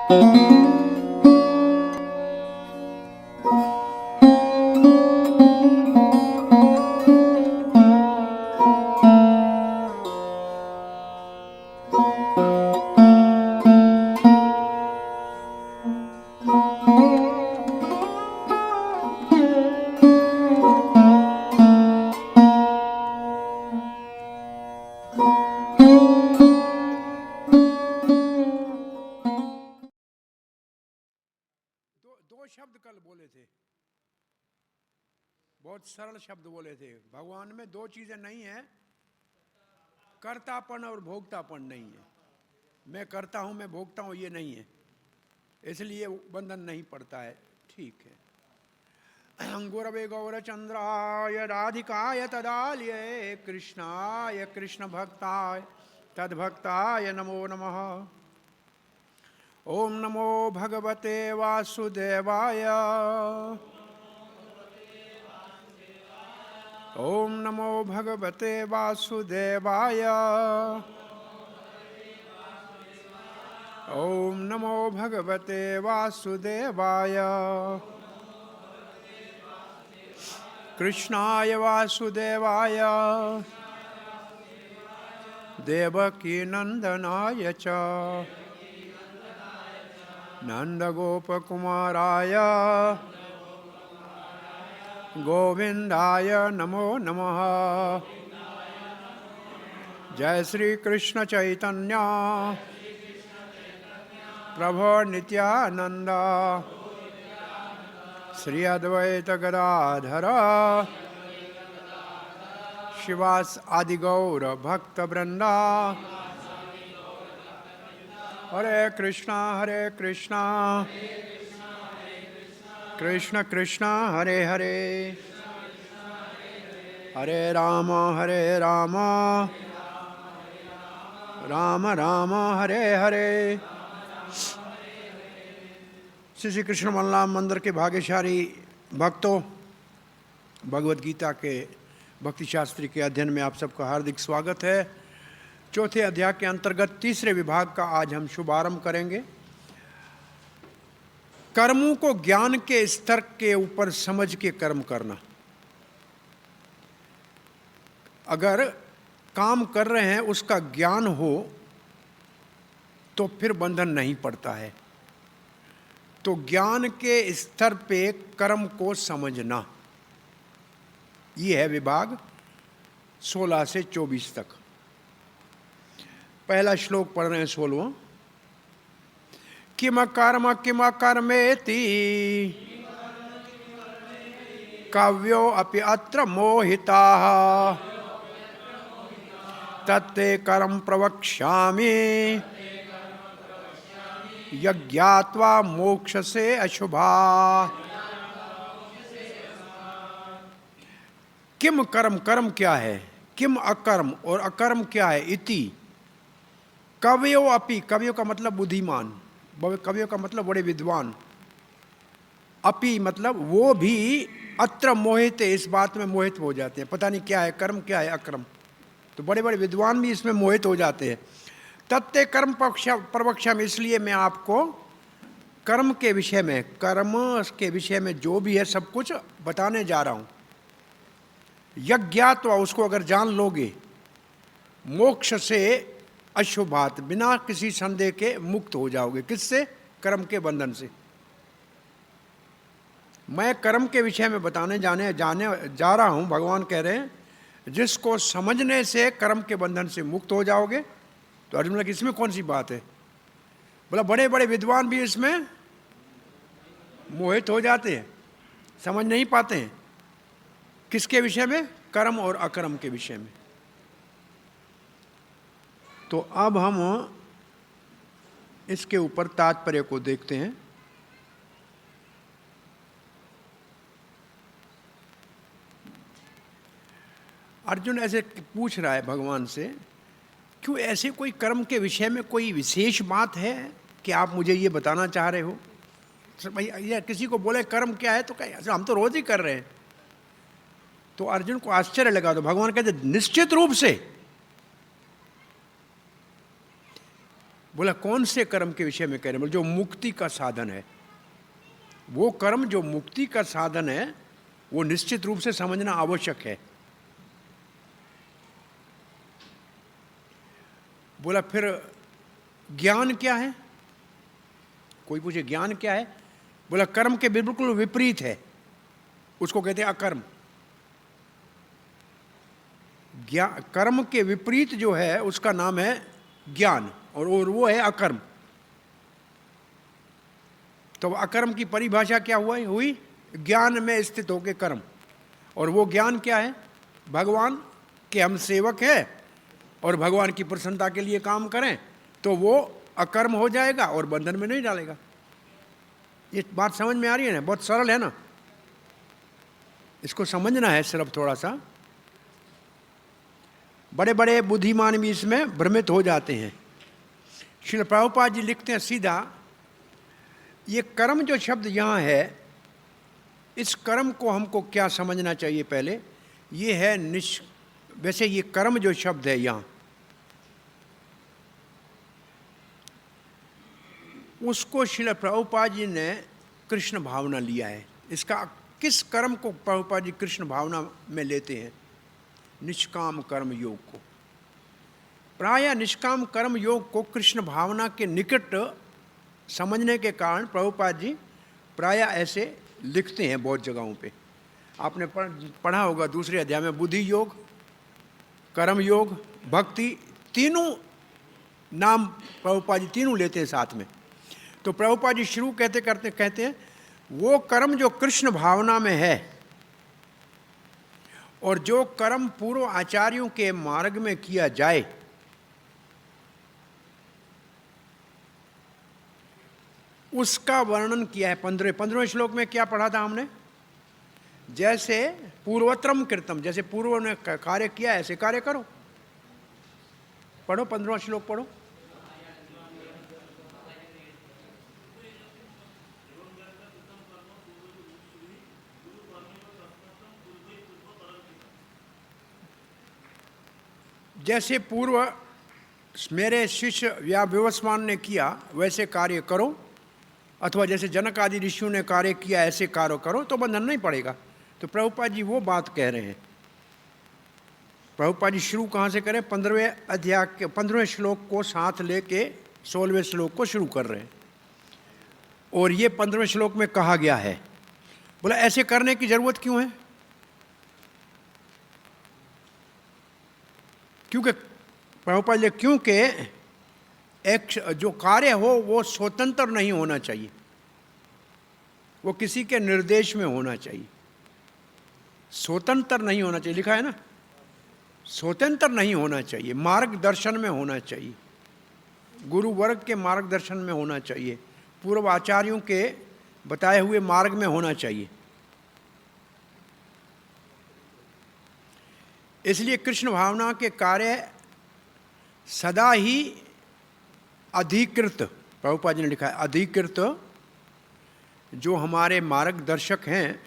दो शब्द कल बोले थे, बहुत सरल शब्द बोले थे। भगवान में दो चीजें नहीं है, कर्तापन और भोक्तापन नहीं है। मैं करता हूं, मैं भोगता हूं, ये नहीं है, इसलिए बंधन नहीं पड़ता है। ठीक है। गुरवे गौरचंद्राय राधिकाय तदालये कृष्णाय कृष्ण भक्ताय तद्भक्ताय नमो नमः। ओम नमो भगवते वासुदेवाय। ओम नमो भगवते वासुदेवाय। ओम नमो भगवते वासुदेवाय। कृष्णाय वासुदेवाय देवकी नंदनाय च नंदगोपकुमाराय गोविंदाय नमो नमः। जय श्री कृष्ण चैतन्य प्रभो नित्यानंद श्री अद्वैत गदाधर शिवास आदि गौर भक्त वृंदा। हरे कृष्णा कृष्ण कृष्ण हरे हरे, हरे राम राम राम हरे हरे। श्री कृष्ण बलराम मंदिर के भाग्यशाली भक्तों, भगवद गीता के भक्ति शास्त्री के अध्ययन में आप सबका हार्दिक स्वागत है। चौथे अध्याय के अंतर्गत तीसरे विभाग का आज हम शुभारंभ करेंगे। कर्मों को ज्ञान के स्तर के ऊपर समझ के कर्म करना। अगर काम कर रहे हैं उसका ज्ञान हो तो फिर बंधन नहीं पड़ता है। तो ज्ञान के स्तर पे कर्म को समझना, ये है विभाग 16 से 24 तक। पहला श्लोक पढ़ रहे हैं 16वां। किम कर्मेति कव्यो अपि अत्र मोहिताः तत्ते कर्म प्रवक्ष्यामि यज्ञात्वा मोक्षसे अशुभा। किम कर्म, कर्म क्या है, किम अकर्म और अकर्म क्या है। इति कवयो अपि, कवयो का मतलब बुद्धिमान, कवियों का मतलब बड़े विद्वान। अपि मतलब वो भी अत्र मोहित, इस बात में मोहित हो जाते हैं, पता नहीं क्या है कर्म क्या है अकर्म। तो बड़े बड़े विद्वान भी इसमें मोहित हो जाते हैं। तत्ते कर्म प्रवक्ष्याम, इसलिए मैं आपको कर्म के विषय में, कर्म के विषय में जो भी है सब कुछ बताने जा रहा हूं। यज्ञात्वा, उसको अगर जान लोगे, मोक्ष से अशुभात, बिना किसी संदेह के मुक्त हो जाओगे। किससे? कर्म के बंधन से। मैं कर्म के विषय में बताने जाने जा रहा हूं। भगवान कह रहे हैं जिसको समझने से कर्म के बंधन से मुक्त हो जाओगे। तो अर्जुन ने, इसमें कौन सी बात है? बोला बड़े बड़े विद्वान भी इसमें मोहित हो जाते हैं, समझ नहीं पाते हैं। किसके विषय में? कर्म और अकर्म के विषय में। तो अब हम इसके ऊपर तात्पर्य को देखते हैं। अर्जुन ऐसे पूछ रहा है भगवान से, क्यों ऐसे कोई कर्म के विषय में कोई विशेष बात है कि आप मुझे ये बताना चाह रहे हो? भाई या किसी को बोले कर्म क्या है तो कहे हम तो रोज ही कर रहे हैं। तो अर्जुन को आश्चर्य लगा। तो भगवान कहते निश्चित रूप से बोला कौन से कर्म के विषय में कह रहे हैं? बोले जो मुक्ति का साधन है, वो कर्म जो मुक्ति का साधन है वो निश्चित रूप से समझना आवश्यक है। बोला फिर ज्ञान क्या है? कोई पूछे ज्ञान क्या है? बोला कर्म के बिल्कुल विपरीत है, उसको कहते हैं अकर्म। कर्म के विपरीत जो है उसका नाम है ज्ञान, और वो है अकर्म। तो अकर्म की परिभाषा क्या हुई? ज्ञान में स्थित होकर कर्म। और वो ज्ञान क्या है? भगवान के हम सेवक हैं और भगवान की प्रसन्नता के लिए काम करें तो वो अकर्म हो जाएगा और बंधन में नहीं डालेगा। ये बात समझ में आ रही है ना? बहुत सरल है ना, इसको समझना है सिर्फ थोड़ा सा। बड़े बड़े बुद्धिमान भी इसमें भ्रमित हो जाते हैं। श्रील प्रभुपाद जी लिखते हैं सीधा, ये कर्म जो शब्द यहाँ है, इस कर्म को हमको क्या समझना चाहिए? पहले ये है वैसे ये कर्म जो शब्द है यहाँ, उसको श्रील प्रभुपाद जी ने कृष्ण भावना लिया है। इसका किस कर्म को प्रभुपाद जी कृष्ण भावना में लेते हैं? निष्काम कर्म योग को। प्रायः निष्काम कर्म योग को कृष्ण भावना के निकट समझने के कारण प्रभुपाद जी प्रायः ऐसे लिखते हैं बहुत जगहों पे। आपने पढ़ा होगा दूसरे अध्याय में बुद्धि योग, कर्म योग, भक्ति, तीनों नाम प्रभुपाद जी तीनों लेते हैं साथ में। तो प्रभुपाद जी शुरू कहते हैं वो कर्म जो कृष्ण भावना में है और जो कर्म पूर्व आचार्यों के मार्ग में किया जाए, उसका वर्णन किया है 15वें श्लोक में। क्या पढ़ा था हमने? जैसे पूर्वत्रम कृतम, जैसे पूर्व ने कार्य किया ऐसे कार्य करो। पढ़ो 15वां श्लोक पढ़ो। जैसे पूर्व मेरे शिष्य व्यावस्वान ने किया वैसे कार्य करो, अथवा जैसे जनक आदि ऋषियों ने कार्य किया ऐसे कार्य करो तो बंधन नहीं पड़ेगा। तो प्रभुपाद जी वो बात कह रहे हैं। प्रभुपाद जी शुरू कहाँ से करें? 15वें अध्याय के 15वें श्लोक को साथ लेके 16वें श्लोक को शुरू कर रहे हैं। और ये 15वें श्लोक में कहा गया है। बोला ऐसे करने की जरूरत क्यों है? क्योंकि एक जो कार्य हो वो स्वतंत्र नहीं होना चाहिए, वो किसी के निर्देश में होना चाहिए। स्वतंत्र नहीं होना चाहिए, लिखा है ना, स्वतंत्र नहीं होना चाहिए, मार्गदर्शन में होना चाहिए, गुरु वर्ग के मार्गदर्शन में होना चाहिए, पूर्व आचार्यों के बताए हुए मार्ग में होना चाहिए। इसलिए कृष्ण भावना के कार्य सदा ही अधिकृत, प्रभुपाद जी ने लिखा है अधिकृत, जो हमारे मार्गदर्शक हैं,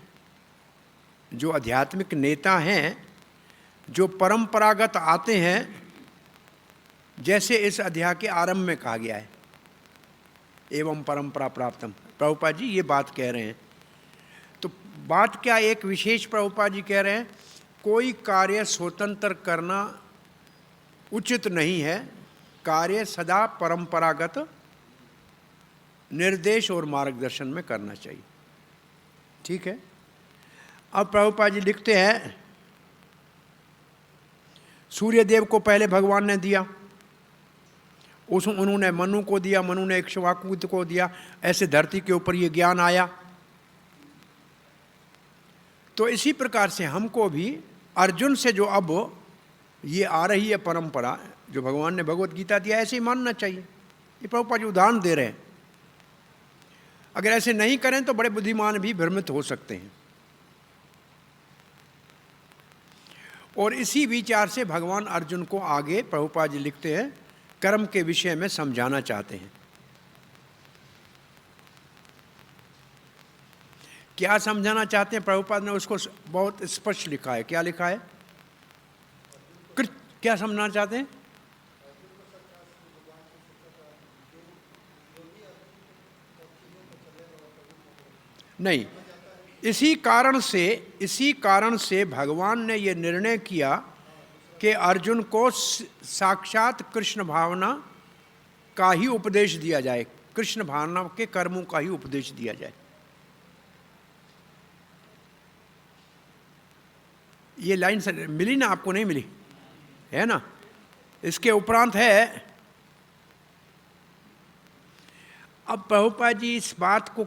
जो आध्यात्मिक नेता हैं, जो परंपरागत आते हैं, जैसे इस अध्याय के आरंभ में कहा गया है, एवं परंपरा प्राप्तम। प्रभुपाद जी ये बात कह रहे हैं। तो बात क्या एक विशेष प्रभुपाद जी कह रहे हैं, कोई कार्य स्वतंत्र करना उचित नहीं है, कार्य सदा परंपरागत निर्देश और मार्गदर्शन में करना चाहिए। ठीक है। अब प्रभुपाद जी लिखते हैं, सूर्य देव को पहले भगवान ने दिया, उन्होंने मनु को दिया, मनु ने इक्ष्वाकु को दिया, ऐसे धरती के ऊपर ये ज्ञान आया। तो इसी प्रकार से हमको भी अर्जुन से जो अब ये आ रही है परंपरा, जो भगवान ने भगवत गीता दिया, ऐसे ही मानना चाहिए। ये प्रभुपाद जी उदाहरण दे रहे हैं। अगर ऐसे नहीं करें तो बड़े बुद्धिमान भी भ्रमित हो सकते हैं। और इसी विचार से भगवान अर्जुन को आगे प्रभुपाद जी लिखते हैं कर्म के विषय में समझाना चाहते हैं। क्या समझाना चाहते हैं प्रभुपाद ने? उसको बहुत स्पष्ट लिखा है। क्या लिखा है? क्या समझना चाहते हैं? नहीं, इसी कारण से भगवान ने ये निर्णय किया कि अर्जुन को साक्षात कृष्ण भावना का ही उपदेश दिया जाए, कृष्ण भावना के कर्मों का ही उपदेश दिया जाए। ये लाइन मिली ना आपको? नहीं मिली है ना? इसके उपरांत है, अब प्रभुपाद जी इस बात को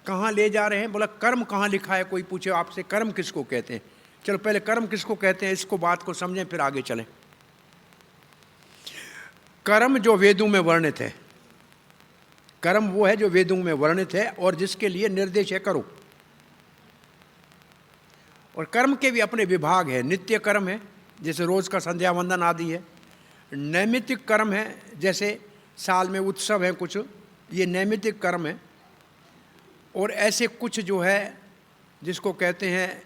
कहाँ ले जा रहे हैं? बोला कर्म कहाँ लिखा है? कोई पूछे आपसे कर्म किसको कहते हैं? चलो पहले कर्म किसको कहते हैं इसको बात को समझें, फिर आगे चलें। कर्म जो वेदों में वर्णित है, कर्म वो है जो वेदों में वर्णित है और जिसके लिए निर्देश है करो। और कर्म के भी अपने विभाग है। नित्य कर्म है जैसे रोज का संध्या वंदन आदि है, नैमित्तिक कर्म है जैसे साल में उत्सव है कुछ, ये नैमित्तिक कर्म है। और ऐसे कुछ जो है जिसको कहते हैं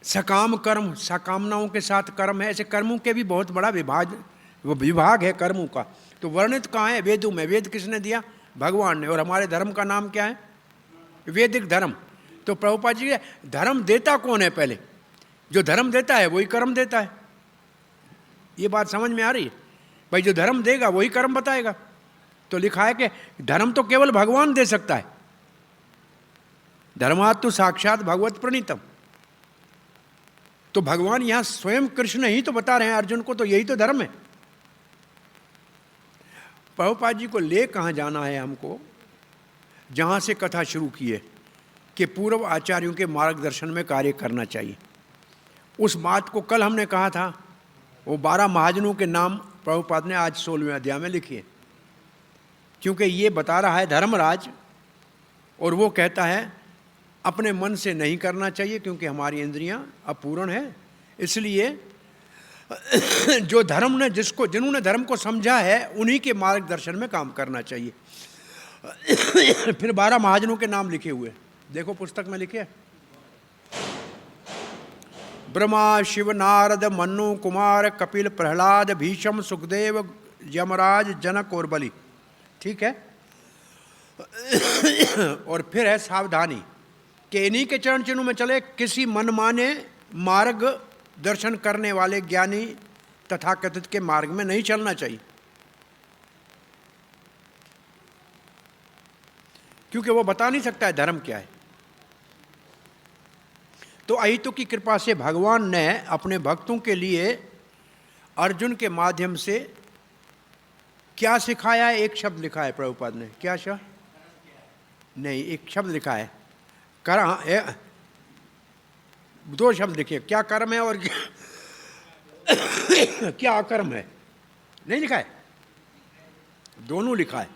सकाम कर्म, सकामनाओं के साथ कर्म है। ऐसे कर्मों के भी बहुत बड़ा विभाग है कर्मों का। तो वर्णित कहाँ है? वेदों में। वेद किसने दिया? भगवान ने। और हमारे धर्म का नाम क्या है? वैदिक धर्म। तो प्रभुपाद जी धर्म देता कौन है? पहले जो धर्म देता है वही कर्म देता है। ये बात समझ में आ रही है? भाई जो धर्म देगा वही कर्म बताएगा। तो लिखा है कि धर्म तो केवल भगवान दे सकता है। धर्मात् साक्षात भगवत प्रणीतम। तो भगवान यहां स्वयं कृष्ण ही तो बता रहे हैं अर्जुन को, तो यही तो धर्म है। प्रभुपाद जी को ले कहाँ जाना है हमको? जहाँ से कथा शुरू की है कि पूर्व आचार्यों के मार्गदर्शन में कार्य करना चाहिए। उस बात को कल हमने कहा था। वो 12 महाजनों के नाम प्रभुपाद ने आज 16वें अध्याय में लिखे, क्योंकि ये बता रहा है धर्मराज, और वो कहता है अपने मन से नहीं करना चाहिए क्योंकि हमारी इंद्रियां अपूर्ण है। इसलिए जो धर्म ने जिन्होंने धर्म को समझा है उन्हीं के मार्गदर्शन में काम करना चाहिए। फिर 12 महाजनों के नाम लिखे हुए, देखो पुस्तक में लिखे, ब्रह्मा, शिव, नारद, मनु, कुमार, कपिल, प्रहलाद, भीष्म, सुखदेव, यमराज, जनक और बलि। ठीक है। और फिर है सावधानी कि इन्हीं के चरण चिन्हों में चले, किसी मनमाने मार्ग दर्शन करने वाले ज्ञानी तथाकथित के मार्ग में नहीं चलना चाहिए, क्योंकि वो बता नहीं सकता है धर्म क्या है। तो अहितु की कृपा से भगवान ने अपने भक्तों के लिए अर्जुन के माध्यम से क्या सिखाया है? एक शब्द लिखा है प्रभुपाद ने। क्या शब्द? नहीं, एक शब्द लिखा है। दो शब्द लिखे, क्या कर्म है और क्या अकर्म है। नहीं लिखा है? दोनों लिखा है।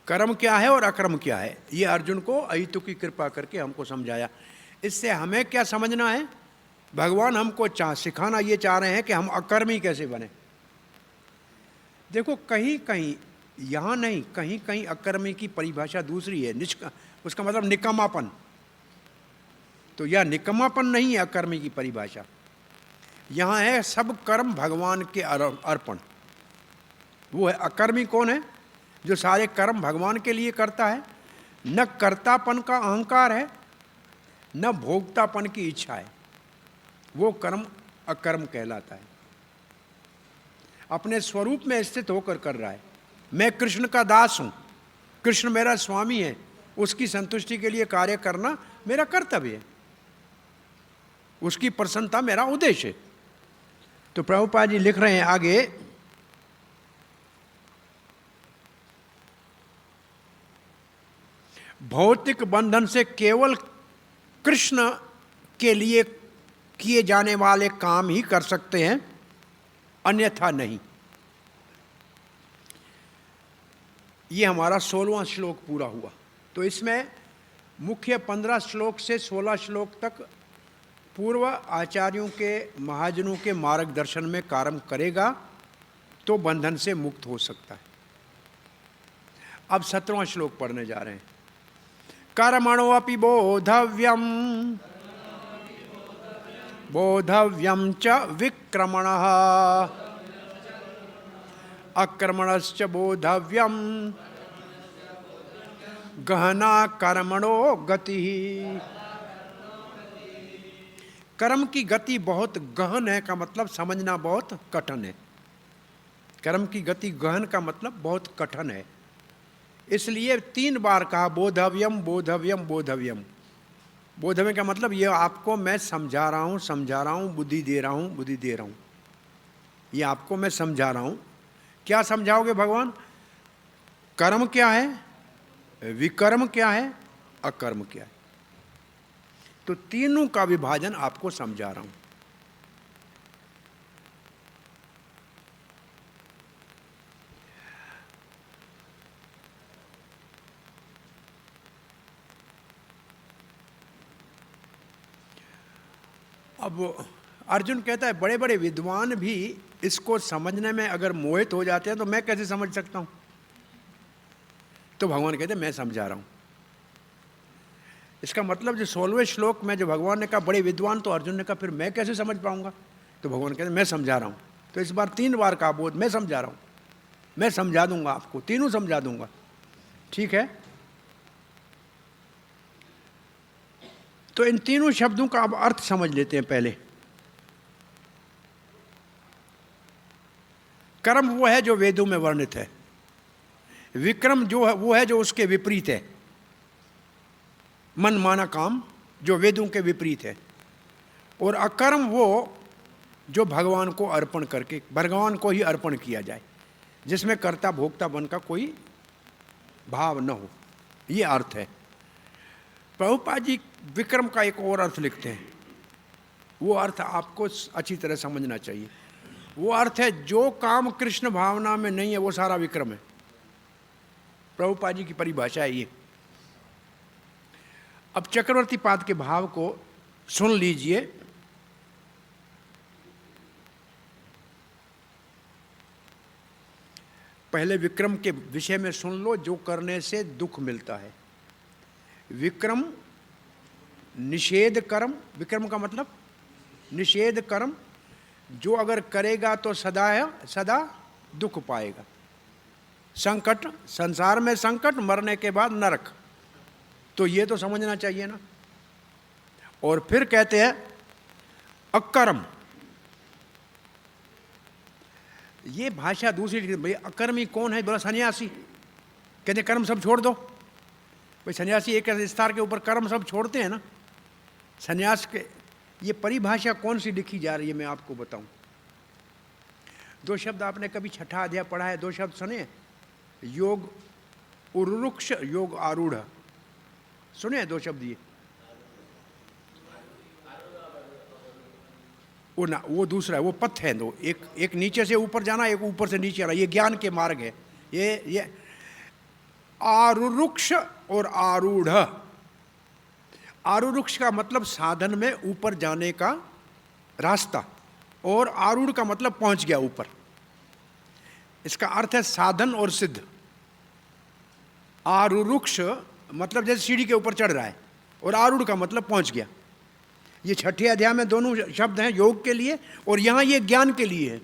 कर्म क्या है और अकर्म क्या है, ये अर्जुन को अहितु की कृपा करके हमको समझाया। इससे हमें क्या समझना है? भगवान हमको सिखाना ये चाह रहे हैं कि हम अकर्मी कैसे बने। देखो कहीं कहीं, यहाँ नहीं, कहीं कहीं अकर्मी की परिभाषा दूसरी है, उसका मतलब निकम्मापन। तो यह निकम्मापन नहीं है अकर्मी की परिभाषा। यहाँ है सब कर्म भगवान के अर्पण। वो है अकर्मी। कौन है? जो सारे कर्म भगवान के लिए करता है, न कर्तापन का अहंकार है न भोक्तापन की इच्छा है, वो कर्म अकर्म कहलाता है। अपने स्वरूप में स्थित होकर कर रहा है। मैं कृष्ण का दास हूँ, कृष्ण मेरा स्वामी है, उसकी संतुष्टि के लिए कार्य करना मेरा कर्तव्य है, उसकी प्रसन्नता मेरा उद्देश्य है। तो प्रभुपाद जी लिख रहे हैं आगे, भौतिक बंधन से केवल कृष्ण के लिए किए जाने वाले काम ही कर सकते हैं, अन्यथा नहीं। ये हमारा 16वां श्लोक पूरा हुआ। तो इसमें मुख्य 15 श्लोक से 16 श्लोक तक पूर्व आचार्यों के महाजनों के मार्गदर्शन में कार्य करेगा तो बंधन से मुक्त हो सकता है। अब 17वां श्लोक पढ़ने जा रहे हैं। कर्मणोऽपि बोधव्यं च विक्रमणः अकर्मणश्च बोधव्यं गहना कर्मणो गति। कर्म की गति बहुत गहन है का मतलब समझना बहुत कठिन है। कर्म की गति गहन का मतलब बहुत कठिन है, इसलिए 3 बार कहा बोधव्यम बोधव्यम बोधव्यम। बोधव्यम का मतलब ये आपको मैं समझा रहा हूँ, बुद्धि दे रहा हूँ, बुद्धि दे रहा हूँ। ये आपको मैं समझा रहा हूँ। क्या समझाओगे भगवान? कर्म क्या है, विकर्म क्या है, अकर्म क्या है। तो तीनों का विभाजन आपको समझा रहा हूं। अब अर्जुन कहता है बड़े बड़े विद्वान भी इसको समझने में अगर मोहित हो जाते हैं तो मैं कैसे समझ सकता हूं? तो भगवान कहते हैं मैं समझा रहा हूं। इसका मतलब जो 16वें श्लोक में जो भगवान ने कहा बड़े विद्वान, तो अर्जुन ने कहा फिर मैं कैसे समझ पाऊंगा? तो भगवान कहते हैं मैं समझा रहा हूं। तो इस बार 3 बार कहा बोध, मैं समझा रहा हूं, मैं समझा दूंगा आपको, तीनों समझा दूंगा। ठीक है, तो इन तीनों शब्दों का अब अर्थ समझ लेते हैं। पहले कर्म वो है जो वेदों में वर्णित है, विक्रम जो है वो है जो उसके विपरीत है, मन माना काम जो वेदों के विपरीत है, और अकर्म वो जो भगवान को अर्पण करके भगवान को ही अर्पण किया जाए, जिसमें कर्ता भोक्ता बन का कोई भाव न हो। ये अर्थ है। प्रभुपाद जी विक्रम का एक और अर्थ लिखते हैं, वो अर्थ आपको अच्छी तरह समझना चाहिए। वो अर्थ है जो काम कृष्ण भावना में नहीं है वो सारा विक्रम है। प्रभुपाद जी की परिभाषा है ये। अब चक्रवर्ती पाद के भाव को सुन लीजिए। पहले विक्रम के विषय में सुन लो, जो करने से दुख मिलता है। विक्रम निषेध कर्म, विक्रम का मतलब निषेध कर्म, जो अगर करेगा तो सदा है सदा दुख पाएगा। संकट, संसार में संकट, मरने के बाद नरक, तो ये तो समझना चाहिए ना। और फिर कहते हैं अकर्म, ये भाषा दूसरी। भाई अकर्मी कौन है? बोला सन्यासी। कहते कर्म सब छोड़ दो। भाई सन्यासी एक स्तर के ऊपर कर्म सब छोड़ते हैं ना। सन्यास के ये परिभाषा कौन सी लिखी जा रही है मैं आपको बताऊं। 2 शब्द आपने कभी छठा अध्याय पढ़ा है, 2 शब्द सुने, योग उरुक्ष, योग आरूढ़। सुने 2 शब्द ये? वो ना, वो दूसरा है, वो पथ है दो, एक नीचे से ऊपर जाना, एक ऊपर से नीचे आना। ये ज्ञान के मार्ग है। ये आरुरुक्ष और आरूढ़। आरुरुक्ष का मतलब साधन में ऊपर जाने का रास्ता, और आरूढ़ का मतलब पहुंच गया ऊपर। इसका अर्थ है साधन और सिद्ध। आरुरुक्ष मतलब जैसे सीढ़ी के ऊपर चढ़ रहा है, और आरूढ़ का मतलब पहुंच गया। ये छठे अध्याय में दोनों शब्द हैं योग के लिए, और यहां ये ज्ञान के लिए है।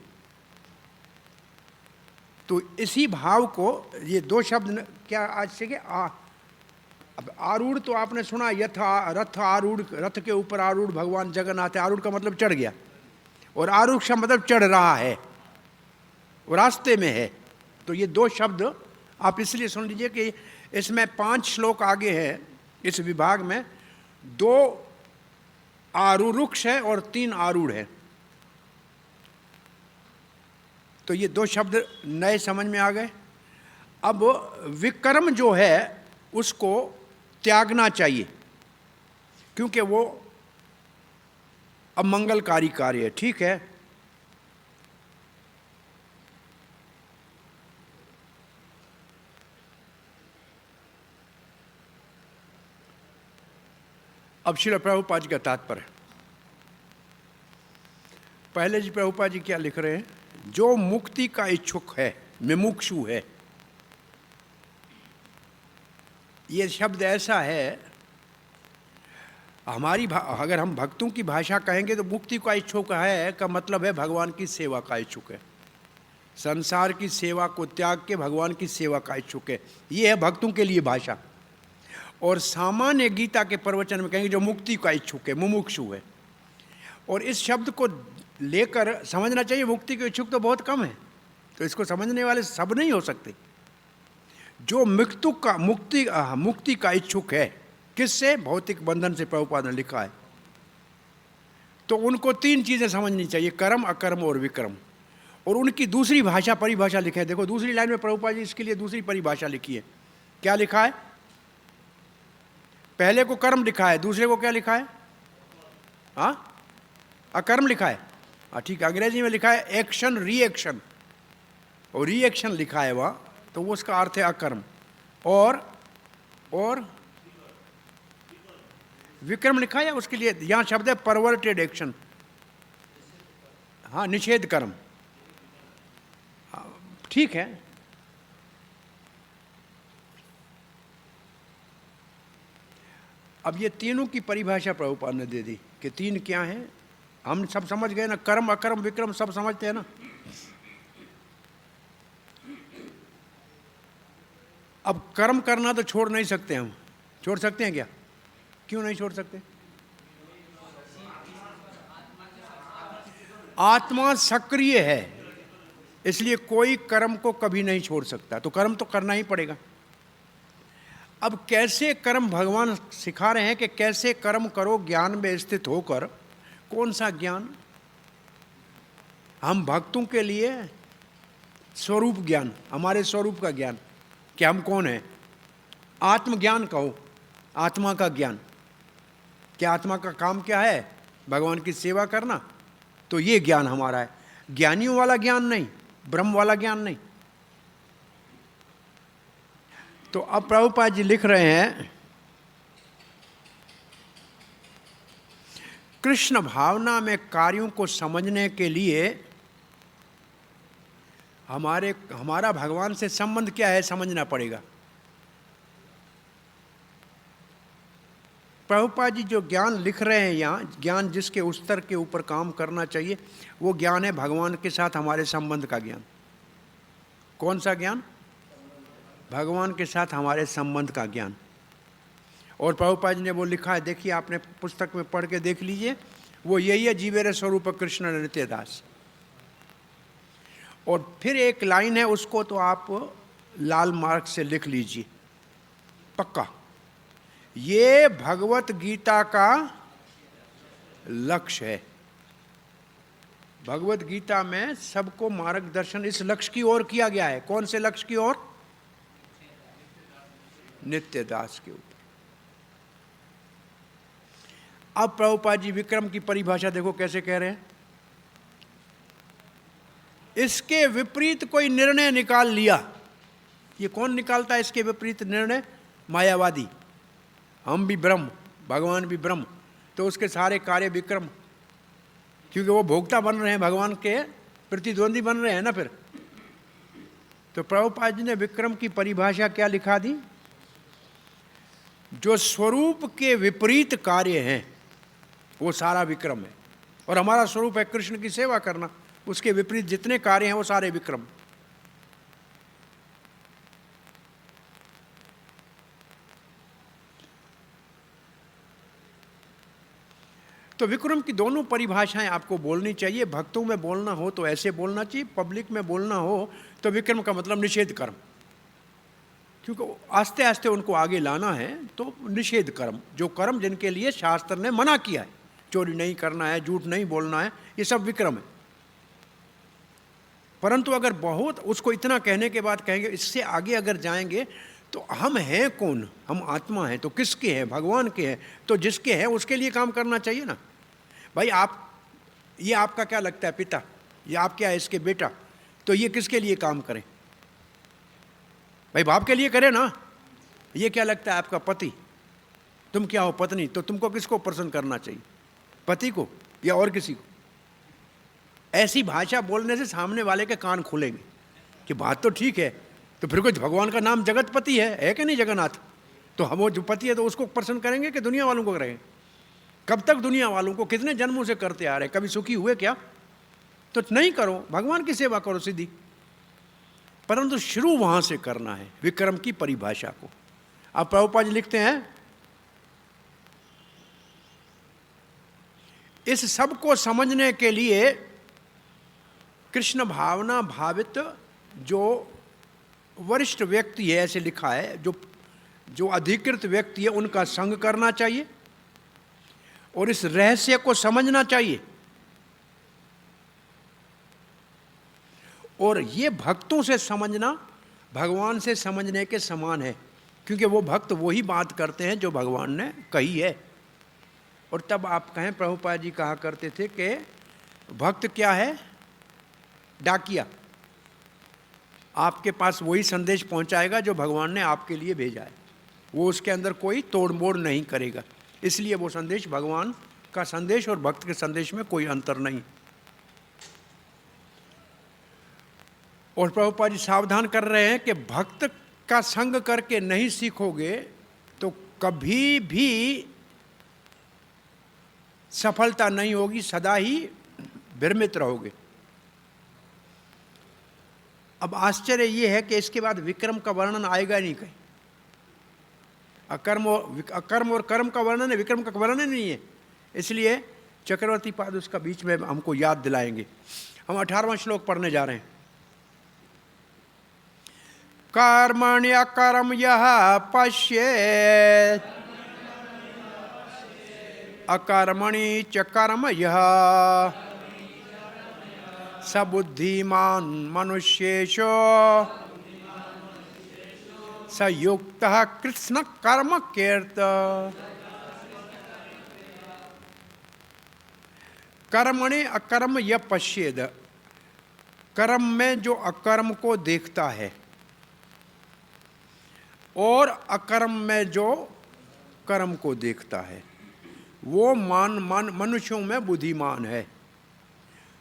तो इसी भाव को ये 2 शब्द क्या आज से के अब आरूढ़ तो आपने सुना, यथ रथ आरूढ़, रथ के ऊपर आरूढ़ भगवान जगन्नाथ है। आरूढ़ का मतलब चढ़ गया, और आरूढ़ का मतलब चढ़ रहा है, वो रास्ते में है। तो ये 2 शब्द आप इसलिए सुन लीजिए कि इसमें 5 श्लोक आगे है। इस विभाग में 2 आरुरुक्ष है और 3 आरूढ़ है। तो ये 2 शब्द नए समझ में आ गए। अब विक्रम जो है उसको त्यागना चाहिए, क्योंकि वो अमंगलकारी कार्य है। ठीक है, अब श्रील प्रभुपाद जी का तात्पर्य। पहले जी प्रभुपाद जी क्या लिख रहे हैं? जो मुक्ति का इच्छुक है, मुमुक्षु है। ये शब्द ऐसा है, हमारी अगर हम भक्तों की भाषा कहेंगे तो मुक्ति का इच्छुक है का मतलब है भगवान की सेवा का इच्छुक है। संसार की सेवा को त्याग के भगवान की सेवा का इच्छुक है। ये है भक्तों के लिए भाषा। और सामान्य गीता के प्रवचन में कहेंगे जो मुक्ति का इच्छुक है, मुमुक्षु है। और इस शब्द को लेकर समझना चाहिए मुक्ति के इच्छुक तो बहुत कम है, तो इसको समझने वाले सब नहीं हो सकते। जो मुक्ति का इच्छुक है, किससे? भौतिक बंधन से, प्रभुपाद ने लिखा है। तो उनको 3 चीज़ें समझनी चाहिए, कर्म, अकर्म और विक्रम। और उनकी दूसरी परिभाषा लिखे है। देखो दूसरी लाइन में प्रभुपाद जी इसके लिए दूसरी परिभाषा लिखी है। क्या लिखा है? पहले को कर्म लिखा है, दूसरे को क्या लिखा है? अकर्म लिखा है। ठीक है, अंग्रेजी में लिखा है एक्शन रिएक्शन, और रिएक्शन लिखा है वहाँ, तो वो उसका अर्थ है अकर्म। और विक्रम लिखा है, उसके लिए यहाँ शब्द है परवर्टेड एक्शन, निषेध कर्म। ठीक है, अब ये तीनों की परिभाषा प्रभुपाद ने दे दी कि 3 क्या हैं। हम सब समझ गए ना, कर्म, अकर्म, विक्रम सब समझते हैं ना। अब कर्म करना तो छोड़ नहीं सकते हम, छोड़ सकते हैं क्या? क्यों नहीं छोड़ सकते? आत्मा सक्रिय है, इसलिए कोई कर्म को कभी नहीं छोड़ सकता, तो कर्म तो करना ही पड़ेगा। अब कैसे कर्म, भगवान सिखा रहे हैं कि कैसे कर्म करो ज्ञान में स्थित होकर। कौन सा ज्ञान? हम भक्तों के लिए स्वरूप ज्ञान, हमारे स्वरूप का ज्ञान कि हम कौन हैं। आत्मज्ञान कहो, आत्मा का ज्ञान। क्या आत्मा का काम क्या है? भगवान की सेवा करना। तो ये ज्ञान हमारा है, ज्ञानियों वाला ज्ञान नहीं, ब्रह्म वाला ज्ञान नहीं। तो अब प्रभुपाद जी लिख रहे हैं, कृष्ण भावना में कार्यों को समझने के लिए हमारा भगवान से संबंध क्या है समझना पड़ेगा। प्रभुपाद जी जो ज्ञान लिख रहे हैं यहाँ, ज्ञान जिसके उस स्तर के ऊपर काम करना चाहिए, वो ज्ञान है भगवान के साथ हमारे संबंध का ज्ञान। कौन सा ज्ञान? भगवान के साथ हमारे संबंध का ज्ञान। और प्रभुपाद जी ने वो लिखा है, देखिए आपने पुस्तक में पढ़ के देख लीजिए, वो यही है, जीवेरे स्वरूप कृष्ण नित्य दास। और फिर एक लाइन है, उसको तो आप लाल मार्क से लिख लीजिए पक्का, ये भगवत गीता का लक्ष्य है। भगवत गीता में सबको मार्गदर्शन इस लक्ष्य की ओर किया गया है। कौन से लक्ष्य की ओर? नित्य दास के ऊपर। अब प्रभुपाद जी विक्रम की परिभाषा देखो कैसे कह रहे हैं, इसके विपरीत कोई निर्णय निकाल लिया। ये कौन निकालता है इसके विपरीत निर्णय? मायावादी। हम भी ब्रह्म, भगवान भी ब्रह्म, तो उसके सारे कार्य विक्रम, क्योंकि वो भोक्ता बन रहे हैं, भगवान के प्रतिद्वंदी बन रहे हैं ना। फिर तो प्रभुपाद जी ने विक्रम की परिभाषा क्या लिखा दी? जो स्वरूप के विपरीत कार्य हैं वो सारा विक्रम है। और हमारा स्वरूप है कृष्ण की सेवा करना, उसके विपरीत जितने कार्य हैं वो सारे विक्रम। तो विक्रम की दोनों परिभाषाएं आपको बोलनी चाहिए। भक्तों में बोलना हो तो ऐसे बोलना चाहिए, पब्लिक में बोलना हो तो विक्रम का मतलब निषेध कर्म, क्योंकि आस्ते आस्ते उनको आगे लाना है। तो निषेध कर्म, जो कर्म जिनके लिए शास्त्र ने मना किया है, चोरी नहीं करना है, झूठ नहीं बोलना है, ये सब विक्रम है। परंतु अगर बहुत उसको इतना कहने के बाद कहेंगे इससे आगे अगर जाएंगे तो हम हैं कौन? हम आत्मा हैं, तो किसके हैं? भगवान के हैं। तो जिसके हैं उसके लिए काम करना चाहिए ना भाई। ये आपका क्या लगता है पिता, ये आप क्या है इसके बेटा, तो ये किसके लिए काम करें भाई? बाप के लिए करें ना। ये क्या लगता है आपका पति, तुम क्या हो पत्नी, तो तुमको किसको प्रसन्न करना चाहिए? पति को या और किसी को? ऐसी भाषा बोलने से सामने वाले के कान खुलेंगे कि बात तो ठीक है, तो फिर कुछ भगवान का नाम जगतपति है कि नहीं जगन्नाथ, तो हम वो जो पति है तो उसको प्रसन्न करेंगे कि दुनिया वालों को करेंगे? कब तक दुनिया वालों को? कितने जन्मों से करते आ रहे, कभी सुखी हुए क्या? तो नहीं करो, भगवान की सेवा करो सीधी। परंतु शुरू वहां से करना है विक्रम की परिभाषा को। अब प्रभुपाद जी लिखते हैं इस सब को समझने के लिए कृष्ण भावना भावित जो वरिष्ठ व्यक्ति है, ऐसे लिखा है, जो अधिकृत व्यक्ति है, उनका संग करना चाहिए और इस रहस्य को समझना चाहिए। और ये भक्तों से समझना भगवान से समझने के समान है, क्योंकि वो भक्त वही बात करते हैं जो भगवान ने कही है। और तब आप कहें, प्रभुपाद जी कहा करते थे कि भक्त क्या है? डाकिया। आपके पास वही संदेश पहुंचाएगा जो भगवान ने आपके लिए भेजा है, वो उसके अंदर कोई तोड़ मोड़ नहीं करेगा। इसलिए वो संदेश भगवान का संदेश और भक्त के संदेश में कोई अंतर नहीं। और प्रभुपाद जी सावधान कर रहे हैं कि भक्त का संग करके नहीं सीखोगे तो कभी भी सफलता नहीं होगी, सदा ही भ्रमित रहोगे। अब आश्चर्य ये है कि इसके बाद विक्रम का वर्णन आएगा नहीं कहीं। अकर्म और कर्म का वर्णन है, विक्रम का वर्णन नहीं है। इसलिए चक्रवर्ती पाद उसका बीच में हमको याद दिलाएंगे। हम 18वां श्लोक पढ़ने जा रहे हैं। कर्मण्य कर्म यह पश्येत् अकर्मणि च कर्म यह स बुद्धिमान मनुष्येषु स युक्तः कृष्ण कर्म कीर्त। कर्मणि अकर्म यह पश्येद, कर्म में जो अकर्म को देखता है और अकर्म में जो कर्म को देखता है, वो मनुष्यों में बुद्धिमान है।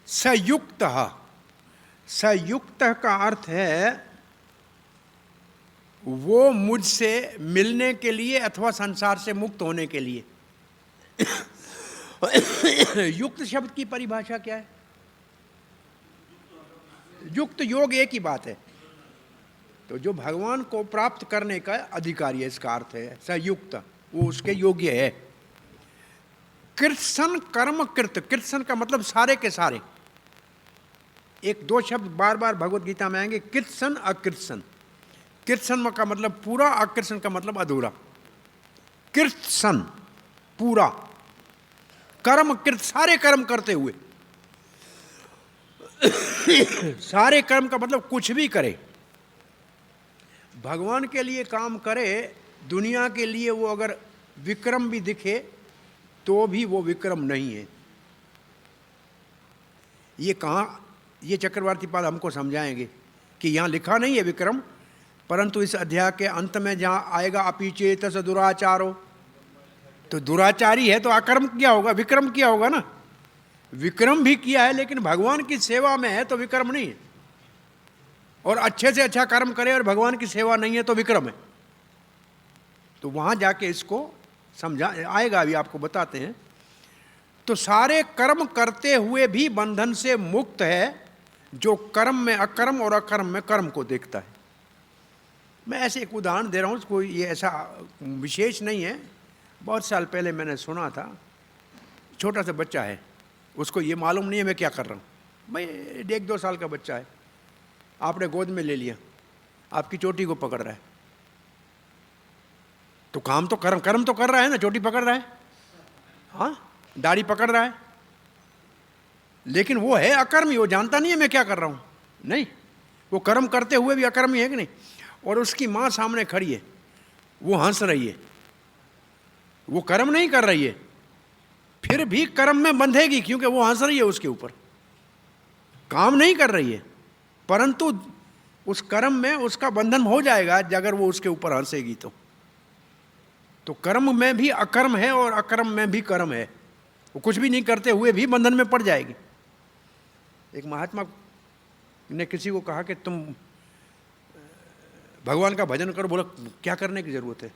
सयुक्तः, सयुक्तः का अर्थ है वो मुझसे मिलने के लिए अथवा संसार से मुक्त होने के लिए। युक्त शब्द की परिभाषा क्या है? युक्त योग एक ही बात है। तो जो भगवान को प्राप्त करने का अधिकारी है, इसका अर्थ है सयुक्त, वो उसके योग्य है। कृत्सन कर्म कृत, कृत्सन का मतलब सारे के सारे। एक दो शब्द बार बार भगवत गीता में आएंगे, कृत्सन अकृत्सन। कृत्सन का मतलब पूरा, अकृत्सन का मतलब अधूरा। कृत्सन पूरा, कर्म कृत सारे कर्म करते हुए। सारे कर्म का मतलब कुछ भी करे, भगवान के लिए काम करे, दुनिया के लिए वो अगर विक्रम भी दिखे तो भी वो विक्रम नहीं है। ये कहाँ, ये चक्रवर्ती पाद हमको समझाएंगे कि यहाँ लिखा नहीं है विक्रम, परंतु इस अध्याय के अंत में जहाँ आएगा अपीचेतस दुराचारो, तो दुराचारी है तो अकर्म किया होगा, विक्रम किया होगा ना। विक्रम भी किया है लेकिन भगवान की सेवा में है तो विक्रम नहीं है। और अच्छे से अच्छा कर्म करे और भगवान की सेवा नहीं है तो विक्रम है। तो वहाँ जाके इसको समझा आएगा, अभी आपको बताते हैं। तो सारे कर्म करते हुए भी बंधन से मुक्त है जो कर्म में अकर्म और अकर्म में कर्म को देखता है। मैं ऐसे एक उदाहरण दे रहा हूँ, कोई ये ऐसा विशेष नहीं है। बहुत साल पहले मैंने सुना था, छोटा सा बच्चा है, उसको ये मालूम नहीं है मैं क्या कर रहा हूँ। भाई 1-2 साल का बच्चा है, आपने गोद में ले लिया, आपकी चोटी को पकड़ रहा है, तो काम तो कर्म तो कर रहा है ना, चोटी पकड़ रहा है, हाँ, दाढ़ी पकड़ रहा है, लेकिन वो है अकर्मी, वो जानता नहीं है मैं क्या कर रहा हूँ। नहीं, वो कर्म करते हुए भी अकर्मी है कि नहीं। और उसकी माँ सामने खड़ी है, वो हंस रही है, वो कर्म नहीं कर रही है, फिर भी कर्म में बंधेगी क्योंकि वो हंस रही है उसके ऊपर, काम नहीं कर रही है, परंतु उस कर्म में उसका बंधन हो जाएगा अगर वो उसके ऊपर हंसेगी तो कर्म में भी अकर्म है और अकर्म में भी कर्म है, वो कुछ भी नहीं करते हुए भी बंधन में पड़ जाएगी। एक महात्मा ने किसी को कहा कि तुम भगवान का भजन करो। बोला क्या करने की ज़रूरत है,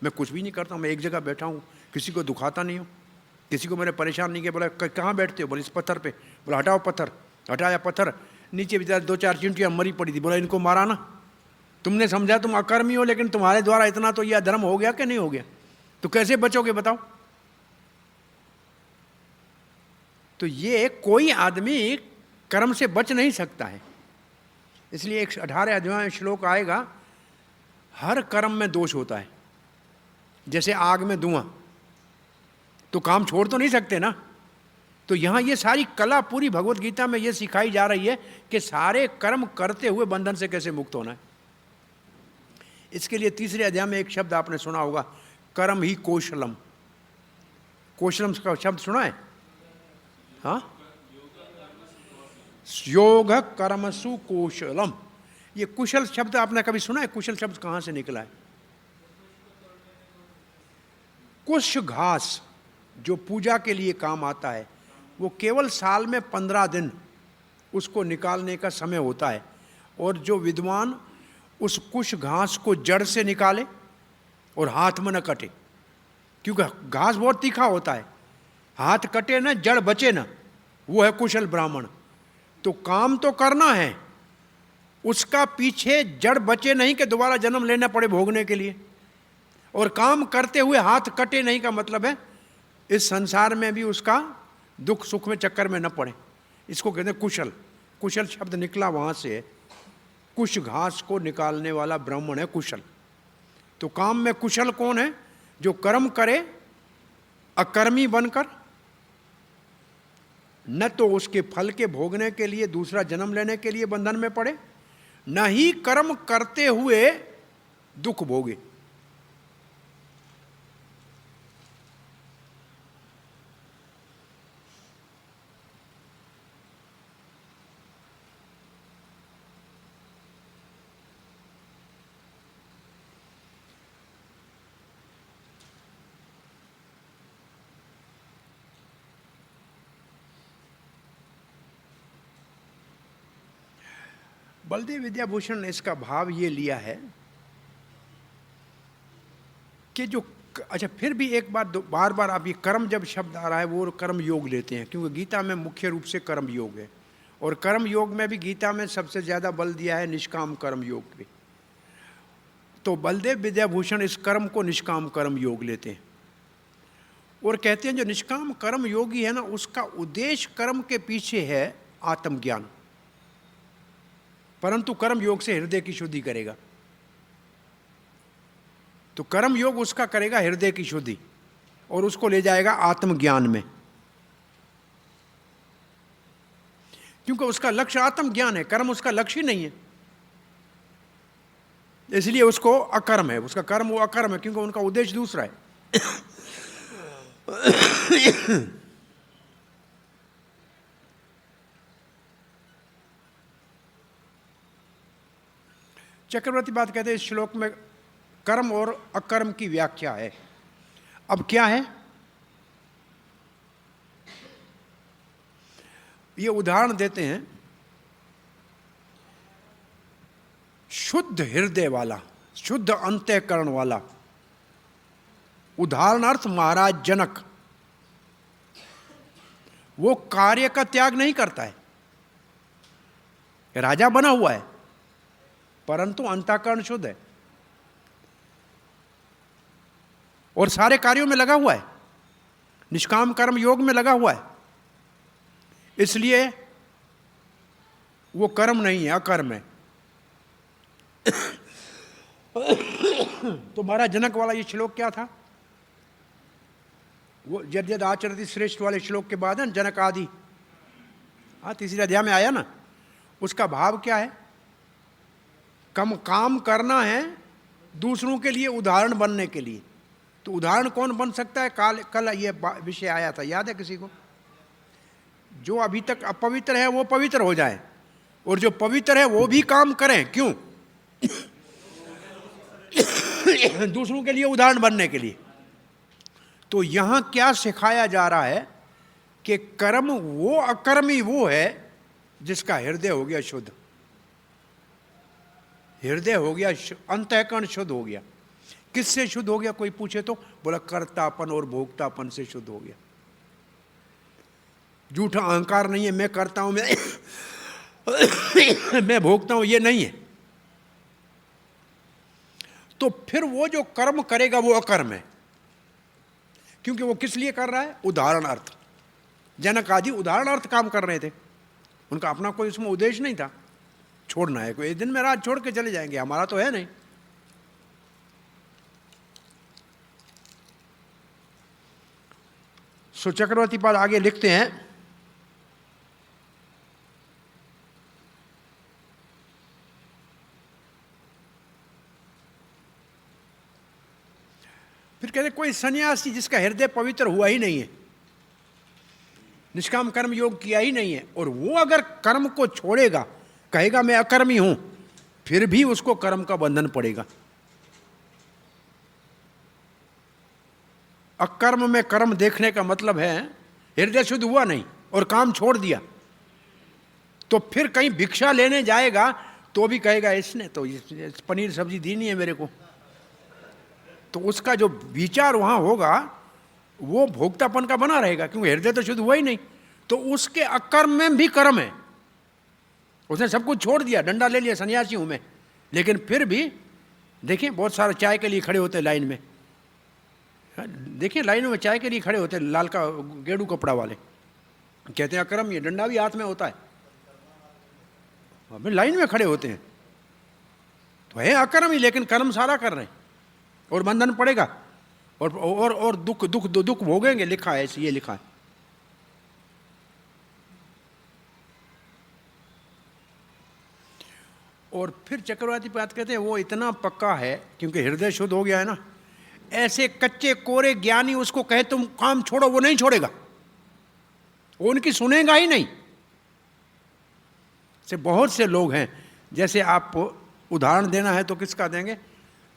मैं कुछ भी नहीं करता हूँ, मैं एक जगह बैठा हूँ, किसी को दुखाता नहीं हूँ, किसी को मैंने परेशान नहीं किया। बोला कहाँ बैठते हो? बोले इस पत्थर पे। बोला हटाओ पत्थर। हटाया पत्थर, नीचे बेचारा 2-4 चिंटियाँ मरी पड़ी थी। बोला इनको मारा ना, तुमने समझा तुम अकर्मी हो, लेकिन तुम्हारे द्वारा इतना तो यह अधर्म हो गया कि नहीं हो गया, तो कैसे बचोगे बताओ। तो ये कोई आदमी कर्म से बच नहीं सकता है। इसलिए 18 अध्याय में श्लोक आएगा, हर कर्म में दोष होता है। जैसे आग में धुआं, तो काम छोड़ तो नहीं सकते ना। तो यहाँ ये सारी कला पूरी भगवत गीता में ये सिखाई जा रही है कि सारे कर्म करते हुए बंधन से कैसे मुक्त होना है। इसके लिए 3 अध्याय में एक शब्द आपने सुना होगा, कर्म ही कौशलम। कौशलम का शब्द सुना है? हाँ, योग कर्मसु कौशलम। ये कुशल शब्द आपने कभी सुना है? कुशल शब्द कहां से निकला है? कुश घास जो पूजा के लिए काम आता है, वो केवल साल में 15 दिन उसको निकालने का समय होता है। और जो विद्वान उस कुश घास को जड़ से निकाले और हाथ में न कटे, क्योंकि घास बहुत तीखा होता है, हाथ कटे ना जड़ बचे ना, वो है कुशल ब्राह्मण। तो काम तो करना है, उसका पीछे जड़ बचे नहीं कि दोबारा जन्म लेना पड़े भोगने के लिए। और काम करते हुए हाथ कटे नहीं का मतलब है इस संसार में भी उसका दुख सुख में चक्कर में न पड़े। इसको कहते हैं कुशल। कुशल शब्द निकला वहां से, कुश घास को निकालने वाला ब्राह्मण है कुशल। तो काम में कुशल कौन है? जो कर्म करे अकर्मी बनकर, न तो उसके फल के भोगने के लिए दूसरा जन्म लेने के लिए बंधन में पड़े, न ही कर्म करते हुए दुख भोगे। बलदेव विद्याभूषण ने इसका भाव ये लिया है कि जो अच्छा, फिर भी एक बार बार बार आप ये कर्म जब शब्द आ रहा है वो कर्म योग लेते हैं, क्योंकि गीता में मुख्य रूप से कर्म योग है। और कर्म योग में भी गीता में सबसे ज़्यादा बल दिया है निष्काम कर्म योग पे। तो बलदेव विद्याभूषण इस कर्म को निष्काम कर्म योग लेते हैं और कहते हैं जो निष्काम कर्म योगी है ना, उसका उद्देश्य कर्म के पीछे है आत्मज्ञान, परंतु कर्म योग से हृदय की शुद्धि करेगा। तो कर्म योग उसका करेगा हृदय की शुद्धि और उसको ले जाएगा आत्मज्ञान में, क्योंकि उसका लक्ष्य आत्मज्ञान है, कर्म उसका लक्ष्य ही नहीं है। इसलिए उसको अकर्म है, उसका कर्म वो अकर्म है, क्योंकि उनका उद्देश्य दूसरा है। चक्रवर्ती बात कहते हैं इस श्लोक में कर्म और अकर्म की व्याख्या है। अब क्या है? ये उदाहरण देते हैं, शुद्ध हृदय वाला, शुद्ध अंतःकरण वाला। उदाहरणार्थ महाराज जनक, वो कार्य का त्याग नहीं करता है, राजा बना हुआ है परंतु अंतःकरण शुद्ध है और सारे कार्यों में लगा हुआ है, निष्काम कर्म योग में लगा हुआ है। इसलिए वो कर्म नहीं है, अकर्म है। तो महाराज जनक वाला ये श्लोक क्या था? वो यद यद आचरति श्रेष्ठ वाले श्लोक के बाद है जनक आदि, हाँ 3 अध्याय में आया ना। उसका भाव क्या है? कम काम करना है दूसरों के लिए उदाहरण बनने के लिए। तो उदाहरण कौन बन सकता है? कल ये विषय आया था, याद है किसी को? जो अभी तक अपवित्र है वो पवित्र हो जाए और जो पवित्र है वो भी काम करें। क्यों? दूसरों के लिए उदाहरण बनने के लिए। तो यहां क्या सिखाया जा रहा है कि कर्म वो अकर्मी वो है जिसका हृदय हो गया शुद्ध, हृदय हो गया, अंतःकरण शुद्ध हो गया। किससे शुद्ध हो गया? कोई पूछे तो बोला कर्तापन और भोक्तापन से शुद्ध हो गया। झूठा अहंकार नहीं है, मैं करता हूं, मैं भोगता हूं, ये नहीं है। तो फिर वो जो कर्म करेगा वो अकर्म है, क्योंकि वो किस लिए कर रहा है? उदाहरण अर्थ। जनक आदि उदाहरणार्थ काम कर रहे थे, उनका अपना कोई उसमें उद्देश्य नहीं था छोड़ना है, कोई एक दिन में राज छोड़ के चले जाएंगे, हमारा तो है नहीं। सो चक्रवर्ती पाद आगे लिखते हैं, फिर कहते कोई सन्यासी जिसका हृदय पवित्र हुआ ही नहीं है, निष्काम कर्म योग किया ही नहीं है, और वो अगर कर्म को छोड़ेगा, कहेगा मैं अकर्मी हूं, फिर भी उसको कर्म का बंधन पड़ेगा। अकर्म में कर्म देखने का मतलब है हृदय शुद्ध हुआ नहीं और काम छोड़ दिया, तो फिर कहीं भिक्षा लेने जाएगा तो भी कहेगा इसने तो पनीर सब्जी दी नहीं है मेरे को, तो उसका जो विचार वहां होगा वो भोक्तापन का बना रहेगा, क्योंकि हृदय तो शुद्ध हुआ ही नहीं। तो उसके अकर्म में भी कर्म है, उसने सब कुछ छोड़ दिया, डंडा ले लिया, सन्यासी हूं मैं, लेकिन फिर भी देखिए बहुत सारा चाय के लिए खड़े होते हैं लाइन में, देखिए लाइनों में चाय के लिए खड़े होते हैं, लाल का गेड़ू कपड़ा वाले, कहते हैं अकर्म, ये डंडा भी हाथ में होता है, अभी लाइन में खड़े होते हैं, तो है अकर्म ही, लेकिन कर्म सारा कर रहे हैं और बंधन पड़ेगा, और दुख भोगेंगे, लिखा है ऐसे, ये लिखा है। और फिर चक्रवर्ती बात कहते हैं वो इतना पक्का है क्योंकि हृदय शुद्ध हो गया है ना, ऐसे कच्चे कोरे ज्ञानी उसको कहे तुम काम छोड़ो, वो नहीं छोड़ेगा, वो उनकी सुनेगा ही नहीं। से बहुत से लोग हैं, जैसे आप उदाहरण देना है तो किसका देंगे,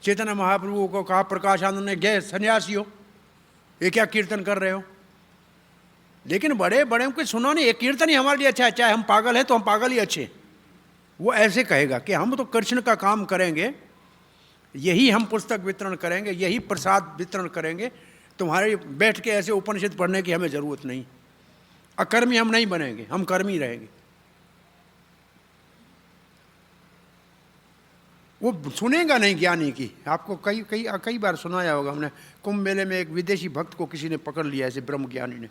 चैतन्य महाप्रभु को कहा प्रकाशानंद ने, गए सन्यासी हो, ये क्या कीर्तन कर रहे हो, लेकिन बड़े बड़े को सुना नहीं, ये कीर्तन ही हमारे लिए अच्छा है, चाहे हम पागल हैं तो हम पागल ही अच्छे। वो ऐसे कहेगा कि हम तो कृष्ण का काम करेंगे, यही हम पुस्तक वितरण करेंगे, यही प्रसाद वितरण करेंगे, तुम्हारे बैठ के ऐसे उपनिषद पढ़ने की हमें ज़रूरत नहीं, अकर्मी हम नहीं बनेंगे, हम कर्मी रहेंगे। वो सुनेगा नहीं ज्ञानी की। आपको कई बार सुनाया होगा हमने, कुंभ मेले में एक विदेशी भक्त को किसी ने पकड़ लिया ऐसे ब्रह्म ज्ञानी ने,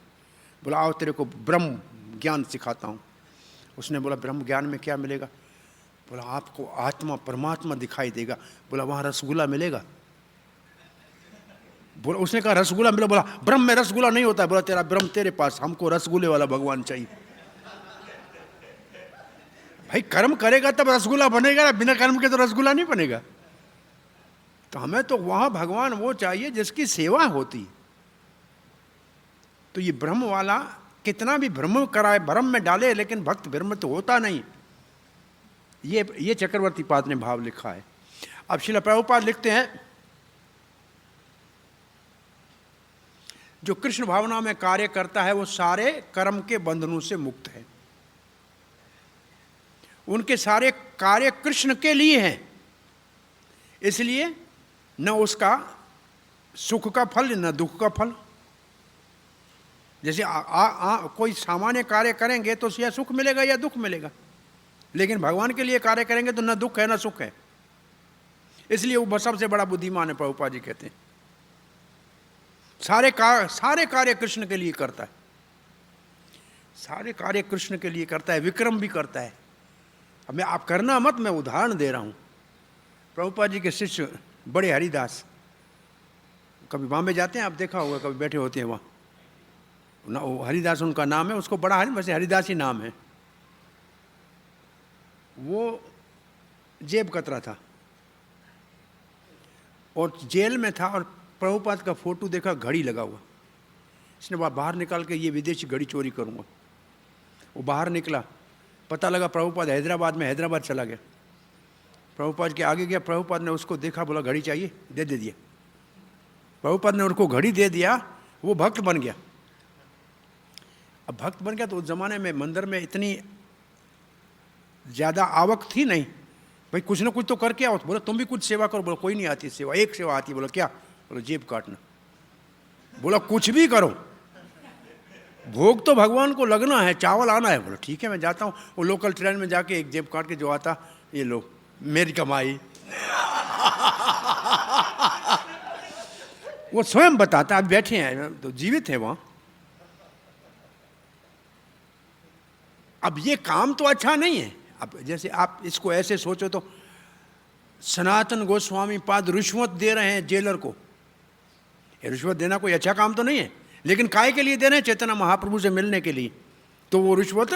बोला आओ तेरे को ब्रह्म ज्ञान सिखाता हूँ। उसने बोला ब्रह्म ज्ञान में क्या मिलेगा, बोला आपको आत्मा परमात्मा दिखाई देगा। बोला वहाँ रसगुल्ला मिलेगा, बोला उसने कहा रसगुल्ला मिला, बोला ब्रह्म में रसगुल्ला नहीं होता। बोला तेरा ब्रह्म तेरे पास, हमको रसगुल्ले वाला भगवान चाहिए। भाई कर्म करेगा तब रसगुल्ला बनेगा ना, बिना कर्म के तो रसगुल्ला नहीं बनेगा। तो हमें तो वहाँ भगवान वो चाहिए जिसकी सेवा होती। तो ये ब्रह्म वाला कितना भी भ्रम कराए, भ्रम में डाले, लेकिन भक्त भ्रम तो होता नहीं। ये चक्रवर्ती पाद ने भाव लिखा है। अब श्रील प्रभुपाद लिखते हैं, जो कृष्ण भावना में कार्य करता है वो सारे कर्म के बंधनों से मुक्त है। उनके सारे कार्य कृष्ण के लिए हैं, इसलिए न उसका सुख का फल न दुख का फल। जैसे कोई सामान्य कार्य करेंगे तो या सुख मिलेगा या दुख मिलेगा, लेकिन भगवान के लिए कार्य करेंगे तो न दुख है न सुख है। इसलिए वो सबसे बड़ा बुद्धिमान है, प्रभुपाद जी कहते हैं। सारे कार्य कृष्ण के लिए करता है, सारे कार्य कृष्ण के लिए करता है, विक्रम भी करता है। अब मैं आप करना मत, मैं उदाहरण दे रहा हूँ। प्रभुपाद जी के शिष्य बड़े हरिदास कभी बॉम्बे जाते हैं, आप देखा होगा, कभी बैठे होते हैं वहाँ ना, हरिदास उनका नाम है, उसको बड़ा वैसे हरिदास ही नाम है। वो जेब कतरा था और जेल में था, और प्रभुपाद का फोटो देखा, घड़ी लगा हुआ। इसने बाहर निकाल के ये विदेशी घड़ी चोरी करूँगा। वो बाहर निकला, पता लगा प्रभुपाद हैदराबाद में, हैदराबाद चला गया। प्रभुपाद के आगे गया, प्रभुपाद ने उसको देखा, बोला घड़ी चाहिए, दे दिया। प्रभुपाद ने उनको घड़ी दे दिया, वो भक्त बन गया। अब भक्त बन गया तो उस ज़माने में मंदिर में इतनी ज़्यादा आवक थी नहीं, भाई कुछ ना कुछ तो करके आओ। बोला तुम भी कुछ सेवा करो। बोला कोई नहीं आती सेवा, एक सेवा आती है। बोला क्या? बोला जेब काटना। बोला कुछ भी करो, भोग तो भगवान को लगना है, चावल आना है। बोला ठीक है मैं जाता हूँ। वो लोकल ट्रेन में जाके एक जेब काट के जो आता, ये लो मेरी कमाई। वो स्वयं बताता, आप बैठे हैं तो जीवित है वहाँ। अब ये काम तो अच्छा नहीं है। अब जैसे आप इसको ऐसे सोचो तो सनातन गोस्वामी पाद रिश्वत दे रहे हैं जेलर को। ये रिश्वत देना कोई अच्छा काम तो नहीं है, लेकिन काय के लिए दे रहे हैं? चैतन्य महाप्रभु से मिलने के लिए। तो वो रिश्वत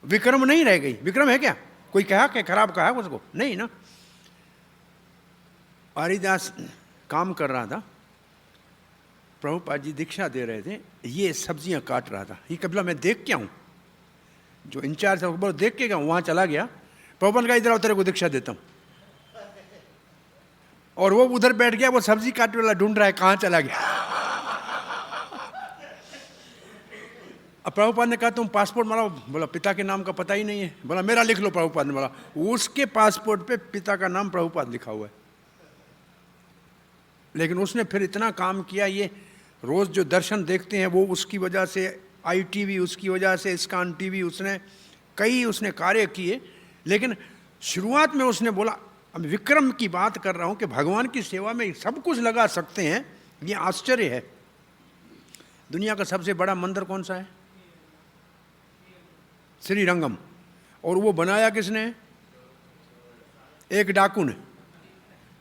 विक्रम नहीं रह गई। विक्रम है क्या? कोई कहा कि खराब कहा उसको? नहीं ना। हरिदास काम कर रहा था, प्रभुपाद जी दीक्षा दे रहे थे, ये सब्जियां काट रहा था। ये कबला मैं देख के आऊँ, जो इंचार्ज था बोलो देख के गया, वहाँ चला गया। प्रभुपाद का इधर आओ तेरे को दीक्षा देता हूँ। और वो उधर बैठ गया, वो सब्जी काटने वाला ढूंढ रहा है कहाँ चला गया। अब प्रभुपाद ने कहा तुम पासपोर्ट बनाओ। बोला पिता के नाम का पता ही नहीं है। बोला मेरा लिख लो। प्रभुपाद ने बोला उसके पासपोर्ट पे पिता का नाम प्रभुपाद लिखा हुआ है। लेकिन उसने फिर इतना काम किया, ये रोज जो दर्शन देखते हैं वो उसकी वजह से, ITV उसकी वजह से, इस्कॉन TV, उसने कार्य किए। लेकिन शुरुआत में उसने बोला, अब विक्रम की बात कर रहा हूं कि भगवान की सेवा में सब कुछ लगा सकते हैं, ये आश्चर्य है। दुनिया का सबसे बड़ा मंदिर कौन सा है? श्रीरंगम। और वो बनाया किसने? एक डाकू ने।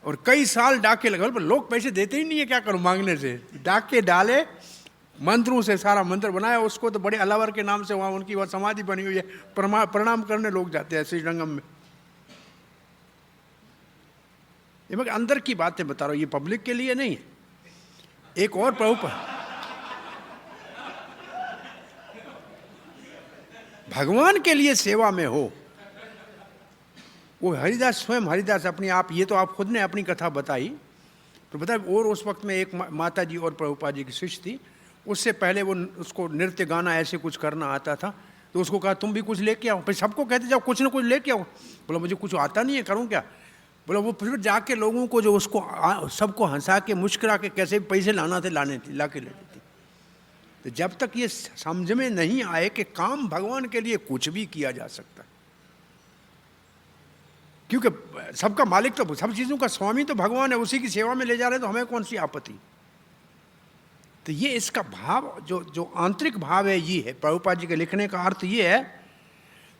और कई साल डाके लगे, पर लोग पैसे देते ही नहीं है, क्या करूं मांगने से। डाके डाले, मंत्रों से सारा मंदिर बनाया उसको। तो बड़े अलावर के नाम से वहाँ उनकी वह समाधि बनी हुई है, प्रणाम करने लोग जाते हैं श्रीरंगम में। ये मैं अंदर की बातें बता रहा हूँ, ये पब्लिक के लिए नहीं है। एक और प्रभुपाद, भगवान के लिए सेवा में हो, वो हरिदास स्वयं, हरिदास अपनी आप, ये तो आप खुद ने अपनी कथा बताई, तो बताए। और उस वक्त में एक माता जी और प्रभुपाद जी की शिष्य थी, उससे पहले वो उसको नृत्य गाना ऐसे कुछ करना आता था। तो उसको कहा तुम भी कुछ लेके आओ। फिर सबको कहते जाओ कुछ ना कुछ लेके आओ। बोला मुझे कुछ आता नहीं है, करूँ क्या? बोला वो फिर जाके लोगों को जो उसको सबको हंसा के मुस्कुरा के कैसे पैसे लाना थे ला के लेती थी। तो जब तक ये समझ में नहीं आए कि काम भगवान के लिए कुछ भी किया जा सकता है, क्योंकि सबका मालिक तो, सब चीज़ों का स्वामी तो भगवान है, उसी की सेवा में ले जा रहे हैं, तो हमें कौन सी आपत्ति। तो ये इसका भाव, जो आंतरिक भाव है, ये है प्रभुपाद जी के लिखने का अर्थ। ये है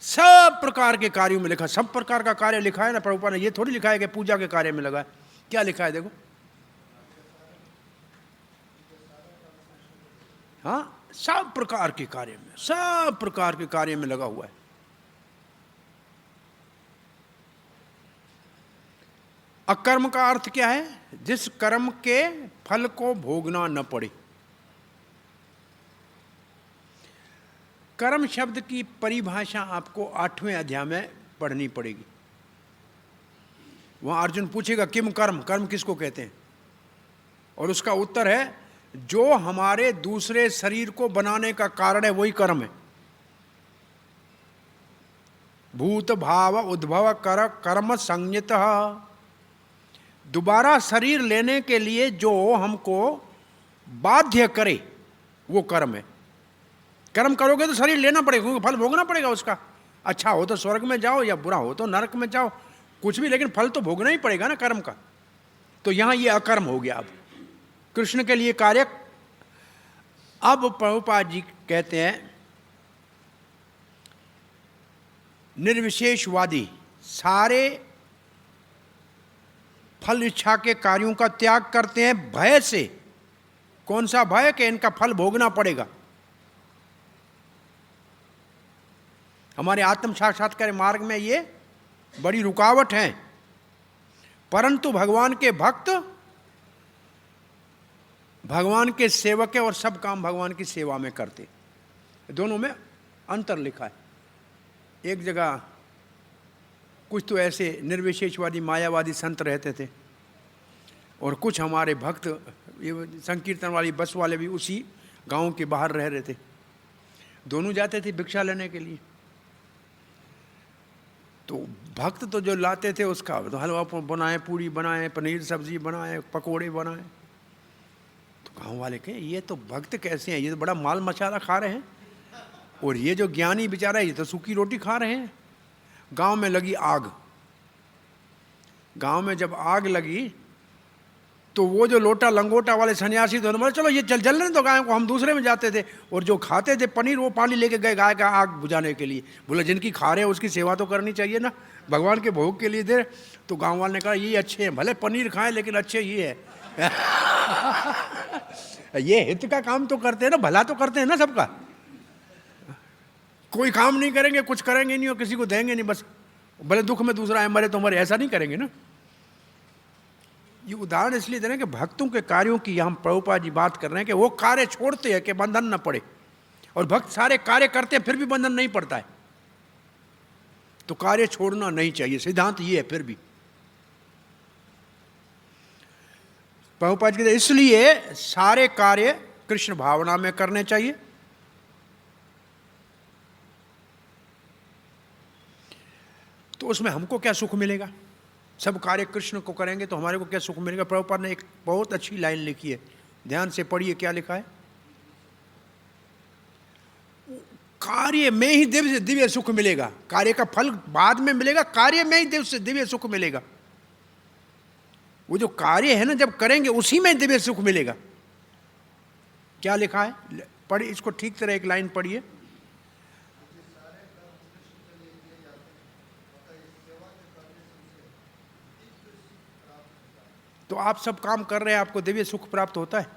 सब प्रकार के कार्यों में लिखा, सब प्रकार का कार्य लिखा है ना प्रभुपाद ने। ये थोड़ी लिखा है कि पूजा के कार्य में लगा है। क्या लिखा है देखो, हाँ, सब प्रकार के कार्य में, सब प्रकार के कार्य में लगा हुआ है। अकर्म का अर्थ क्या है? जिस कर्म के फल को भोगना न पड़े। कर्म शब्द की परिभाषा आपको 8वें अध्याय में पढ़नी पड़ेगी। वहां अर्जुन पूछेगा किम कर्म, कर्म किसको कहते हैं? और उसका उत्तर है जो हमारे दूसरे शरीर को बनाने का कारण है वही कर्म है। भूत भाव उद्भव कर कर्म संज्ञित। दोबारा शरीर लेने के लिए जो हमको बाध्य करे वो कर्म है। कर्म करोगे तो शरीर लेना पड़ेगा, क्योंकि फल भोगना पड़ेगा उसका। अच्छा हो तो स्वर्ग में जाओ, या बुरा हो तो नरक में जाओ, कुछ भी, लेकिन फल तो भोगना ही पड़ेगा ना कर्म का। तो यहां ये अकर्म हो गया। अब कृष्ण के लिए कार्य। अब प्रभुपाद जी कहते हैं निर्विशेषवादी सारे फल इच्छा के कार्यों का त्याग करते हैं भय से। कौन सा भय? कि इनका फल भोगना पड़ेगा। हमारे आत्म साक्षात्कार मार्ग में ये बड़ी रुकावट है। परंतु भगवान के भक्त, भगवान के सेवक है और सब काम भगवान की सेवा में करते। दोनों में अंतर लिखा है। एक जगह कुछ तो ऐसे निर्विशेषवादी मायावादी संत रहते थे, और कुछ हमारे भक्त, ये संकीर्तन वाली बस वाले भी उसी गांव के बाहर रह रहे थे। दोनों जाते थे भिक्षा लेने के लिए। तो भक्त तो जो लाते थे उसका तो हलवा बनाए, पूड़ी बनाए, पनीर सब्जी बनाए, पकोड़े बनाए। तो गांव वाले कहे ये तो भक्त कैसे हैं, ये तो बड़ा माल मसाला खा रहे हैं, और ये जो ज्ञानी बेचारा ये तो सूखी रोटी खा रहे हैं। गांव में लगी आग। गांव में जब आग लगी तो वो जो लोटा लंगोटा वाले सन्यासी थे, बोले चलो ये जलने दो गाय को, हम दूसरे में जाते थे। और जो खाते थे पनीर, वो पानी लेके गए गाय का आग बुझाने के लिए। बोले जिनकी खा रहे हैं उसकी सेवा तो करनी चाहिए ना, भगवान के भोग के लिए दे। तो गाँव वाले ने कहा ये अच्छे हैं, भले पनीर खाएं लेकिन अच्छे ये है। ये हित का काम तो करते हैं ना, भला तो करते हैं ना सबका। कोई काम नहीं करेंगे, कुछ करेंगे नहीं और किसी को देंगे नहीं, बस भले दुख में दूसरा है मरे तो मरे, ऐसा नहीं करेंगे ना। ये उदाहरण इसलिए दे रहे हैं कि भक्तों के कार्यों की हम प्रभुपाद जी बात कर रहे हैं कि वो कार्य छोड़ते हैं कि बंधन न पड़े, और भक्त सारे कार्य करते हैं फिर भी बंधन नहीं पड़ता है। तो कार्य छोड़ना नहीं चाहिए, सिद्धांत ये है। फिर भी प्रभुपाद जी, इसलिए सारे कार्य कृष्ण भावना में करने चाहिए। तो उसमें हमको क्या सुख मिलेगा? सब कार्य कृष्ण को करेंगे तो हमारे को क्या सुख मिलेगा? प्रभुपाद ने एक बहुत अच्छी लाइन लिखी है, ध्यान से पढ़िए। क्या लिखा है? कार्य में ही दिव्य सुख मिलेगा। कार्य का फल बाद में मिलेगा, कार्य में ही दिव्य सुख मिलेगा। वो जो कार्य है ना, जब करेंगे उसी में दिव्य सुख मिलेगा। क्या लिखा है? पढ़िए इसको ठीक तरह, एक लाइन पढ़िए। तो आप सब काम कर रहे हैं, आपको दिव्य सुख प्राप्त होता है?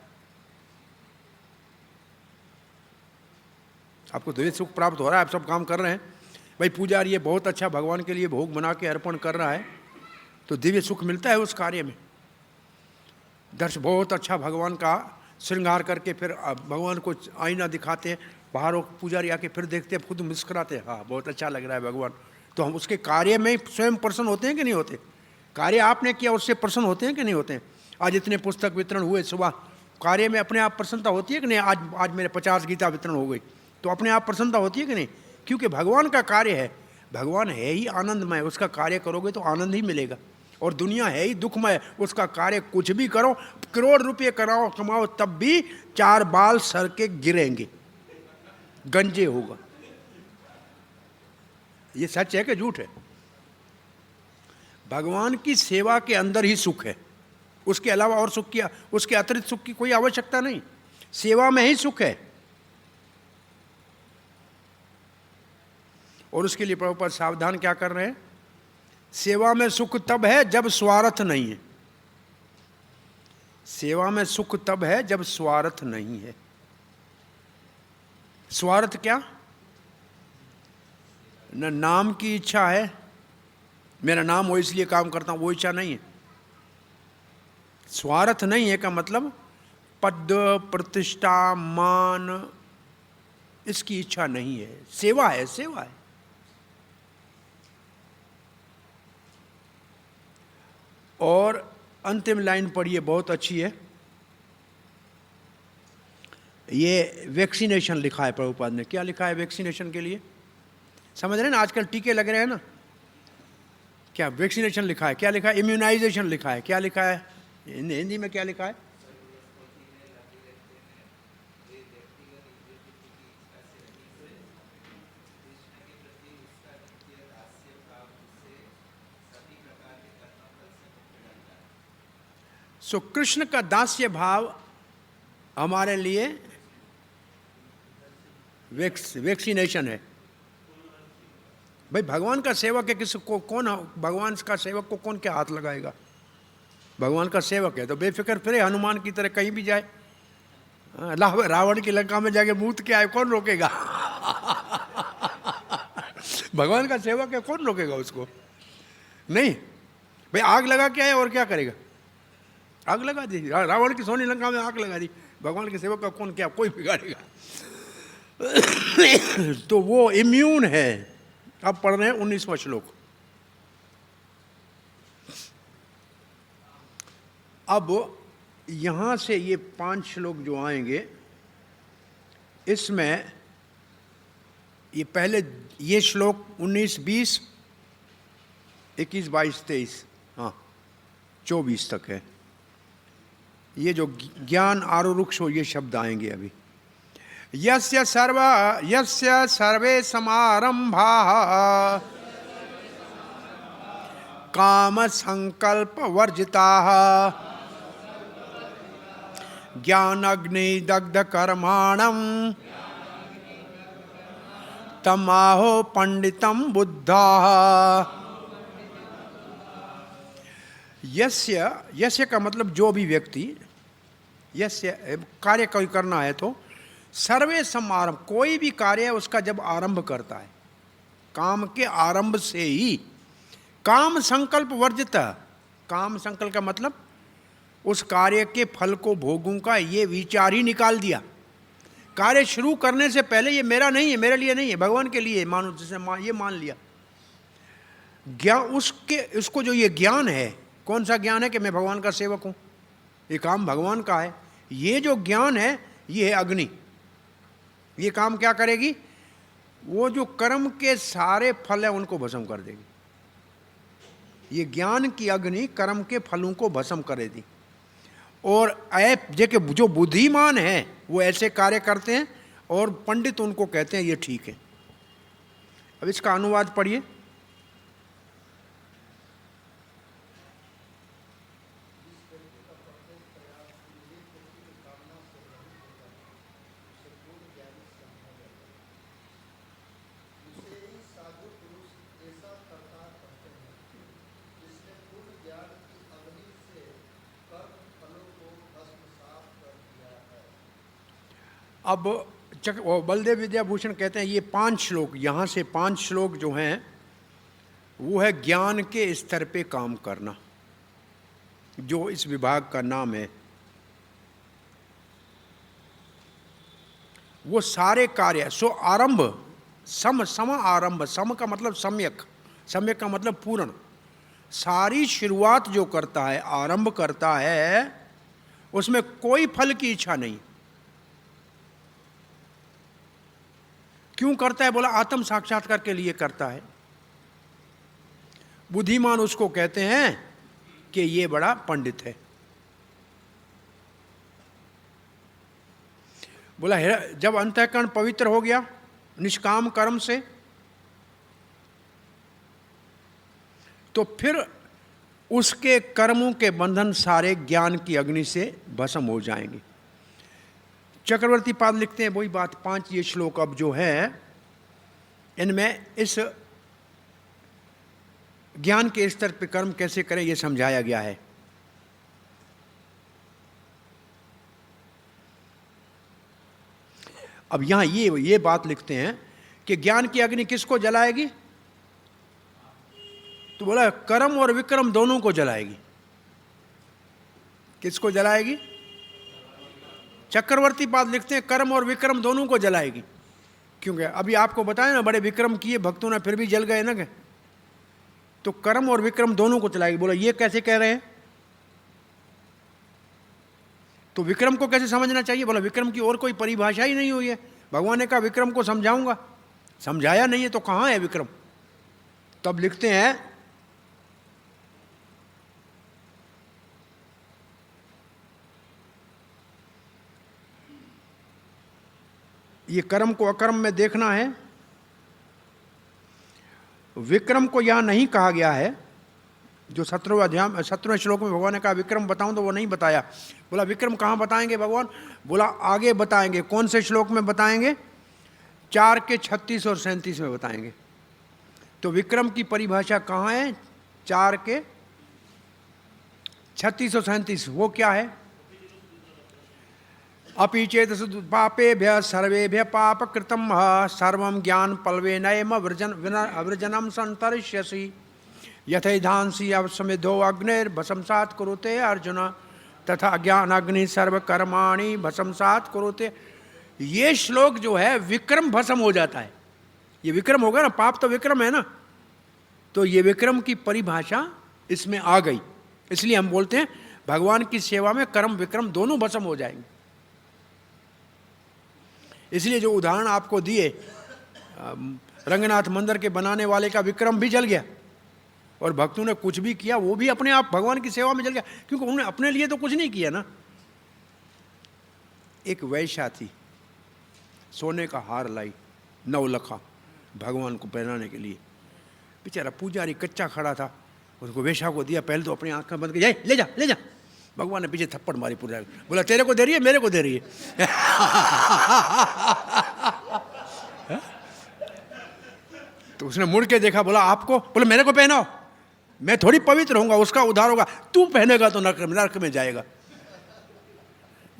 आपको दिव्य सुख प्राप्त हो रहा है? आप सब काम कर रहे हैं भाई, पूजा ये बहुत अच्छा भगवान के लिए भोग बना के अर्पण कर रहा है, तो दिव्य सुख मिलता है उस कार्य में। दर्श बहुत अच्छा भगवान का श्रृंगार करके फिर भगवान को आईना दिखाते हैं, बाहर पुजारी आके फिर देखते हैं, खुद मुस्कुराते हैं, हाँ बहुत अच्छा लग रहा है भगवान। तो हम उसके कार्य में स्वयं प्रसन्न होते हैं कि नहीं होते? कार्य आपने किया उससे प्रसन्न होते हैं कि नहीं होते हैं? आज इतने पुस्तक वितरण हुए सुबह, कार्य में अपने आप प्रसन्नता होती है कि नहीं? आज मेरे 50 गीता वितरण हो गई, तो अपने आप प्रसन्नता होती है कि नहीं? क्योंकि भगवान का कार्य है, भगवान है ही आनंदमय, उसका कार्य करोगे तो आनंद ही मिलेगा। और दुनिया है ही दुखमय, उसका कार्य कुछ भी करो, करोड़ रुपये कमाओ तब भी 4 बाल सर के गिरेंगे, गंजे होगा। ये सच है कि झूठ है? भगवान की सेवा के अंदर ही सुख है, उसके अलावा और सुख की, उसके अतिरिक्त सुख की कोई आवश्यकता नहीं। सेवा में ही सुख है। और उसके लिए प्रभुपाद सावधान क्या कर रहे हैं? सेवा में सुख तब है जब स्वार्थ नहीं है। सेवा में सुख तब है जब स्वार्थ नहीं है। स्वार्थ क्या? न नाम की इच्छा है, मेरा नाम हो इसलिए काम करता हूं, वो इच्छा नहीं है। स्वार्थ नहीं है का मतलब पद, प्रतिष्ठा, मान, इसकी इच्छा नहीं है। सेवा है, सेवा है। और अंतिम लाइन पढ़िए, बहुत अच्छी है। ये वैक्सीनेशन लिखा है प्रभुपाद ने। क्या लिखा है वैक्सीनेशन के लिए? समझ रहे हैं ना, आजकल टीके लग रहे हैं ना, क्या वैक्सीनेशन लिखा है? क्या लिखा है? इम्यूनाइजेशन लिखा है। क्या लिखा है हिंदी में? क्या लिखा है? सो कृष्ण का दास्य भाव हमारे लिए वैक्सीनेशन है। भाई भगवान का सेवक है, किसी को कौन, भगवान का सेवक को कौन क्या हाथ लगाएगा? भगवान का सेवक है तो बेफिक्र फिरे, हनुमान की तरह कहीं भी जाए। रावण की लंका में जाके मूत के आए, कौन रोकेगा? भगवान का सेवक है, कौन रोकेगा उसको? नहीं भाई, आग लगा के आए और क्या करेगा? आग लगा दी, रावण की सोनी लंका में आग लगा दी, भगवान के सेवक का कौन क्या कोई बिगाड़ेगा? तो वो इम्यून है। अब पढ़ रहे हैं 19वां श्लोक। अब यहां से ये 5 श्लोक जो आएंगे, इसमें ये पहले ये श्लोक 19, 20, 21, 22, 23, हाँ 24 तक है। ये जो ज्ञान आरुरुक्षो ये शब्द आएंगे अभी। यस्य सर्वे समारंभाः काम संकल्प वर्जिताः ज्ञान अग्नि दग्ध कर्माणम तमाहो पंडितम बुद्धा। यस्य, यस्य का मतलब जो भी व्यक्ति, यस्य कार्य कोई करना है तो सर्वे समारंभ, कोई भी कार्य है उसका जब आरंभ करता है, काम के आरंभ से ही, काम संकल्प वर्जित, काम संकल्प का मतलब उस कार्य के फल को भोगूं का ये विचार ही निकाल दिया। कार्य शुरू करने से पहले ये मेरा नहीं है, मेरे लिए नहीं है, भगवान के लिए मानो, जिसे ये मान लिया ज्ञान, उसके उसको जो ये ज्ञान है, कौन सा ज्ञान है कि मैं भगवान का सेवक हूं, ये काम भगवान का है, ये जो ज्ञान है ये है अग्नि। ये काम क्या करेगी, वो जो कर्म के सारे फल है उनको भस्म कर देगी। ये ज्ञान की अग्नि कर्म के फलों को भस्म करेगी। और जो बुद्धिमान है वो ऐसे कार्य करते हैं और पंडित उनको कहते हैं ये ठीक है। अब इसका अनुवाद पढ़िए। अब बलदेव विद्याभूषण कहते हैं ये 5 श्लोक, यहाँ से 5 श्लोक जो हैं वो है ज्ञान के स्तर पे काम करना, जो इस विभाग का नाम है। वो सारे कार्य सो आरंभ, सम आरंभ, सम का मतलब सम्यक, सम्यक का मतलब पूर्ण, सारी शुरुआत जो करता है, आरंभ करता है, उसमें कोई फल की इच्छा नहीं। क्यों करता है, बोला आत्म साक्षात्कार के लिए करता है। बुद्धिमान उसको कहते हैं कि ये बड़ा पंडित है। बोला जब अंतःकरण पवित्र हो गया निष्काम कर्म से, तो फिर उसके कर्मों के बंधन सारे ज्ञान की अग्नि से भस्म हो जाएंगे। चक्रवर्ती पाद लिखते हैं वही बात। 5 ये श्लोक अब जो है इनमें इस ज्ञान के स्तर पर कर्म कैसे करें ये समझाया गया है। अब यहां ये बात लिखते हैं कि ज्ञान की अग्नि किसको जलाएगी, तो बोला कर्म और विक्रम दोनों को जलाएगी। किसको जलाएगी, चक्रवर्ती पाद लिखते हैं कर्म और विक्रम दोनों को जलाएगी। क्योंकि अभी आपको बताया ना, बड़े विक्रम किए भक्तों ने फिर भी जल गए ना, तो कर्म और विक्रम दोनों को जलाएगी। बोला ये कैसे कह रहे हैं, तो विक्रम को कैसे समझना चाहिए, बोला विक्रम की और कोई परिभाषा ही नहीं हुई है। भगवान ने कहा विक्रम को समझाऊंगा, समझाया नहीं है तो कहां है विक्रम। तब लिखते हैं ये कर्म को अकर्म में देखना है। विक्रम को यहां नहीं कहा गया है, जो 17वें श्लोक में भगवान ने कहा विक्रम बताऊं, तो वो नहीं बताया। बोला विक्रम कहाँ बताएंगे भगवान, बोला आगे बताएंगे। कौन से श्लोक में बताएंगे, 4 के 36 और 37 में बताएंगे। तो विक्रम की परिभाषा कहाँ है, 4 के 36 और 37, वो क्या है, अपि चेत पापेभ्य सर्वेभ्य पाप कृतम सर्वं ज्ञान पल्वेनयम अवृजनम संतरिष्यसि यथैधांसी अवसमिधो अग्निर्भस्मसात् कुरुते अर्जुन तथा ज्ञानाग्नि सर्वकर्माणि भस्मसात् कुरुते। ये श्लोक जो है विक्रम भस्म हो जाता है। ये विक्रम होगा ना, पाप तो विक्रम है ना, तो ये विक्रम की परिभाषा इसमें आ गई। इसलिए हम बोलते हैं भगवान की सेवा में कर्म विक्रम दोनों भस्म हो जाएंगे। इसलिए जो उदाहरण आपको दिए, रंगनाथ मंदिर के बनाने वाले का विक्रम भी जल गया और भक्तों ने कुछ भी किया वो भी अपने आप भगवान की सेवा में जल गया, क्योंकि उन्होंने अपने लिए तो कुछ नहीं किया ना। एक वैश्या थी, सोने का हार लाई 9 लखा भगवान को पहनाने के लिए। बेचारा पुजारी कच्चा खड़ा था, उसको वेश्या को दिया, पहले तो अपनी आंखें बंद कर ले जा ले जा, भगवान ने पीछे थप्पड़ मारी पूरा, बोला तेरे को दे रही है, मेरे को दे रही है। तो उसने मुड़ के देखा, बोला आपको, बोला मेरे को पहनाओ, मैं थोड़ी पवित्र होऊंगा, उसका उद्धार होगा, तू पहनेगा तो नरक में जाएगा।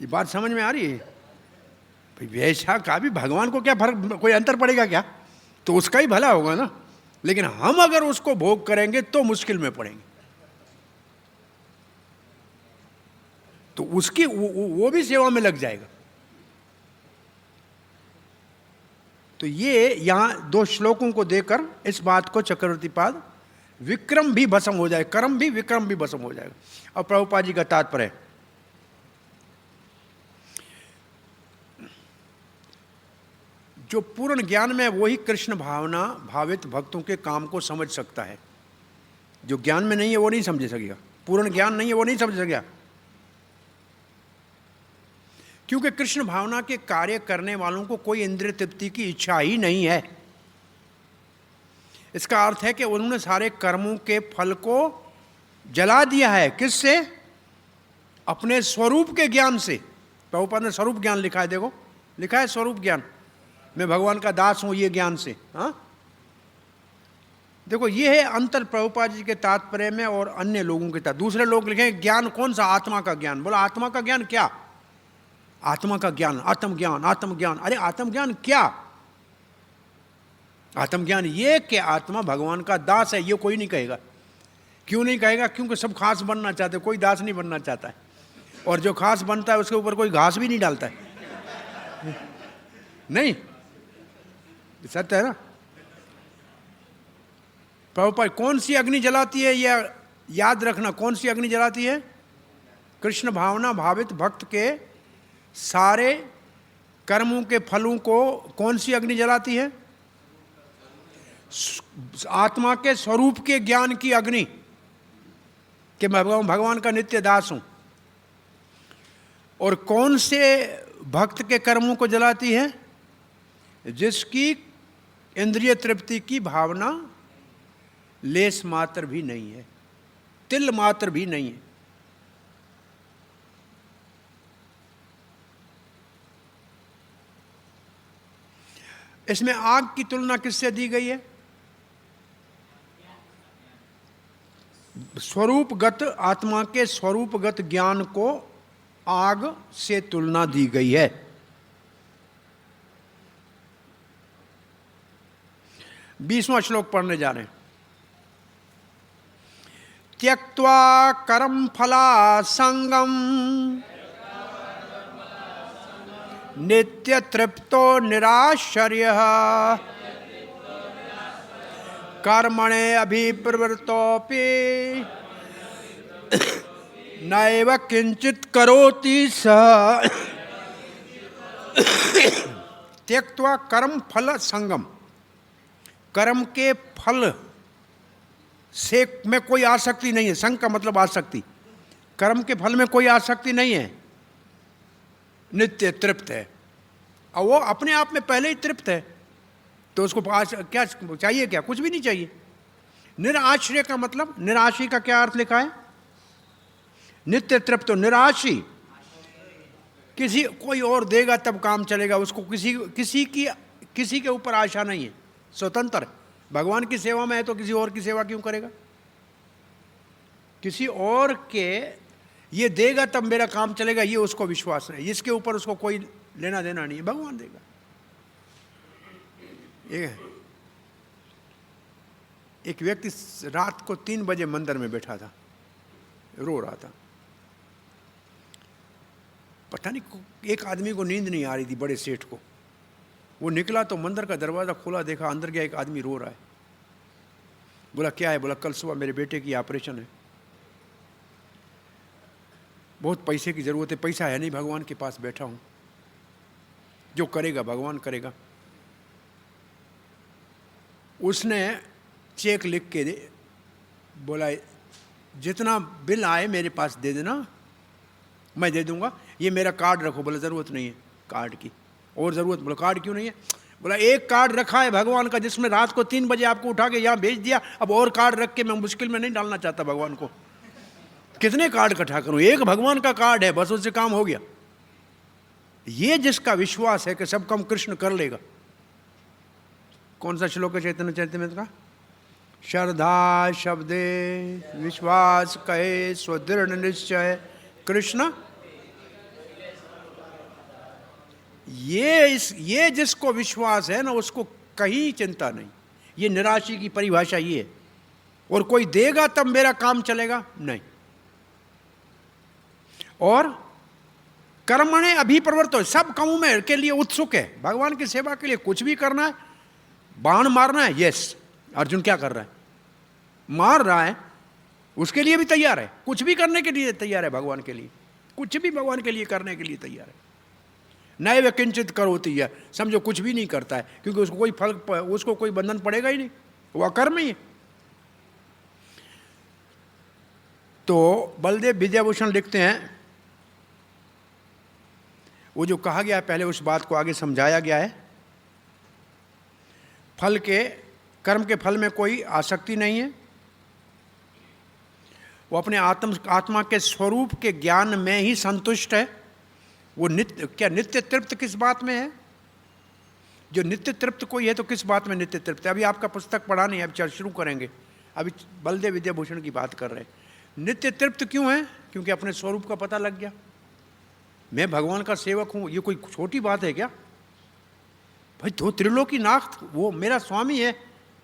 ये बात समझ में आ रही है? भाई वैसा का भी भगवान को क्या फर्क, कोई अंतर पड़ेगा क्या? तो उसका ही भला होगा ना। लेकिन हम अगर उसको भोग करेंगे तो मुश्किल में पड़ेंगे। तो उसकी वो भी सेवा में लग जाएगा। तो ये यहां 2 श्लोकों को देकर इस बात को चक्रवर्ती पाद, विक्रम भी भस्म हो जाए, कर्म भी, विक्रम भी भस्म हो जाएगा। और प्रभुपाद जी का तात्पर्य, जो पूर्ण ज्ञान में वही कृष्ण भावना भावित भक्तों के काम को समझ सकता है। जो ज्ञान में नहीं है वो नहीं समझ सकेगा, पूर्ण ज्ञान नहीं है वो नहीं समझ सकेगा। क्योंकि कृष्ण भावना के कार्य करने वालों को कोई इंद्रिय तृप्ति की इच्छा ही नहीं है। इसका अर्थ है कि उन्होंने सारे कर्मों के फल को जला दिया है। किससे? अपने स्वरूप के ज्ञान से। प्रभुपाद ने स्वरूप ज्ञान लिखा है, देखो लिखा है स्वरूप ज्ञान, मैं भगवान का दास हूं, ये ज्ञान से। हाँ देखो, ये है अंतर प्रभुपाद जी के तात्पर्य में और अन्य लोगों के तात्पर्य। दूसरे लोग लिखे ज्ञान कौन सा? आत्मा का ज्ञान। बोला आत्मा का ज्ञान क्या? आत्मा का ज्ञान, आत्मज्ञान, आत्मज्ञान। अरे आत्मज्ञान क्या? आत्मज्ञान ये कि आत्मा भगवान का दास है, ये कोई नहीं कहेगा। क्यों नहीं कहेगा? क्योंकि सब खास बनना चाहते, कोई दास नहीं बनना चाहता है। और जो खास बनता है उसके ऊपर कोई घास भी नहीं डालता है। नहीं, सत्य है ना। प्रभुपाद कौन सी अग्नि जलाती है, यह याद रखना। कौन सी अग्नि जलाती है? कृष्ण भावना भावित भक्त के सारे कर्मों के फलों को कौन सी अग्नि जलाती है? आत्मा के स्वरूप के ज्ञान की अग्नि, कि मैं भगवान का नित्य दास हूं। और कौन से भक्त के कर्मों को जलाती है? जिसकी इंद्रिय तृप्ति की भावना लेस मात्र भी नहीं है, तिल मात्र भी नहीं है। इसमें आग की तुलना किससे दी गई है? स्वरूपगत, आत्मा के स्वरूपगत ज्ञान को आग से तुलना दी गई है। बीसवां श्लोक पढ़ने जा रहे हैं। त्यक्त्वा कर्म फला संगम नित्य तृप्तो निराश्चर्यः कर्मणे अभिप्रवृत्तोऽपि नैव किंचित करोति सः। त्यक्त्वा कर्म फल संगम, कर्म के फल से में कोई आसक्ति नहीं है। संग का मतलब आसक्ति। कर्म के फल में कोई आसक्ति नहीं है, नित्य तृप्त है। और वो अपने आप में पहले ही तृप्त है, तो उसको क्या चाहिए? क्या? कुछ भी नहीं चाहिए। निराश्रय का मतलब, निराशी का क्या अर्थ लिखा है? नित्य तृप्त, निराशी। किसी कोई और देगा तब काम चलेगा, उसको किसी के ऊपर आशा नहीं है, स्वतंत्र। भगवान की सेवा में है तो किसी और की सेवा क्यों करेगा? किसी और के ये देगा तब मेरा काम चलेगा, ये उसको विश्वास है। इसके ऊपर उसको कोई लेना देना नहीं है, भगवान देगा। एक व्यक्ति रात को 3 बजे मंदिर में बैठा था, रो रहा था। पता नहीं एक आदमी को नींद नहीं आ रही थी, बड़े सेठ को। वो निकला तो मंदिर का दरवाज़ा खोला, देखा अंदर गया, एक आदमी रो रहा है। बोला क्या है? बोला कल सुबह मेरे बेटे की ऑपरेशन है, बहुत पैसे की ज़रूरत है, पैसा है नहीं भगवान के पास, बैठा हूँ, जो करेगा भगवान करेगा। उसने चेक लिख के बोला जितना बिल आए मेरे पास दे देना, मैं दे दूंगा, ये मेरा कार्ड रखो। बोला ज़रूरत नहीं है कार्ड की, और ज़रूरत? बोला कार्ड क्यों नहीं है? बोला एक कार्ड रखा है भगवान का, जिसमें रात को 3 बजे आपको उठा के यहाँ भेज दिया, अब और कार्ड रख के मैं मुश्किल में नहीं डालना चाहता भगवान को। कितने कार्ड इकट्ठा करूं, एक भगवान का कार्ड है, बस उससे काम हो गया। ये जिसका विश्वास है कि सब काम कृष्ण कर लेगा। कौन सा श्लोक है चैतन्य चरितमृत का? श्रद्धा शब्दे विश्वास कहे स्वदृढ़ निश्चय कृष्ण। ये जिसको विश्वास है ना, उसको कहीं चिंता नहीं। ये निराशी की परिभाषा ये है। और कोई देगा तब मेरा काम चलेगा, नहीं। और कर्मणे अभिप्रवृत्तो, सब कामों में के लिए उत्सुक है। भगवान की सेवा के लिए कुछ भी करना है, बाण मारना है, यस। अर्जुन क्या कर रहा है? मार रहा है, उसके लिए भी तैयार है। कुछ भी करने के लिए तैयार है भगवान के लिए, कुछ भी भगवान के लिए करने के लिए तैयार है। नैव किंचित करोति है, समझो कुछ भी नहीं करता है, क्योंकि उसको कोई फल, उसको कोई बंधन पड़ेगा ही नहीं, वो अकर्म ही है। तो बलदेव विद्याभूषण लिखते हैं, वो जो कहा गया है पहले, उस बात को आगे समझाया गया है। फल के, कर्म के फल में कोई आसक्ति नहीं है। वो अपने आत्मा के स्वरूप के ज्ञान में ही संतुष्ट है। वो नित्य तृप्त किस बात में है? जो नित्य तृप्त कोई है तो किस बात में नित्य तृप्त है? अभी आपका पुस्तक पढ़ा नहीं, अभी शुरू करेंगे। अभी बलदेव विद्याभूषण की बात कर रहे हैं। नित्य तृप्त क्यों है? क्योंकि अपने स्वरूप का पता लग गया। मैं भगवान का सेवक हूं, ये कोई छोटी बात है क्या भाई? तो त्रिलोकीनाथ वो मेरा स्वामी है,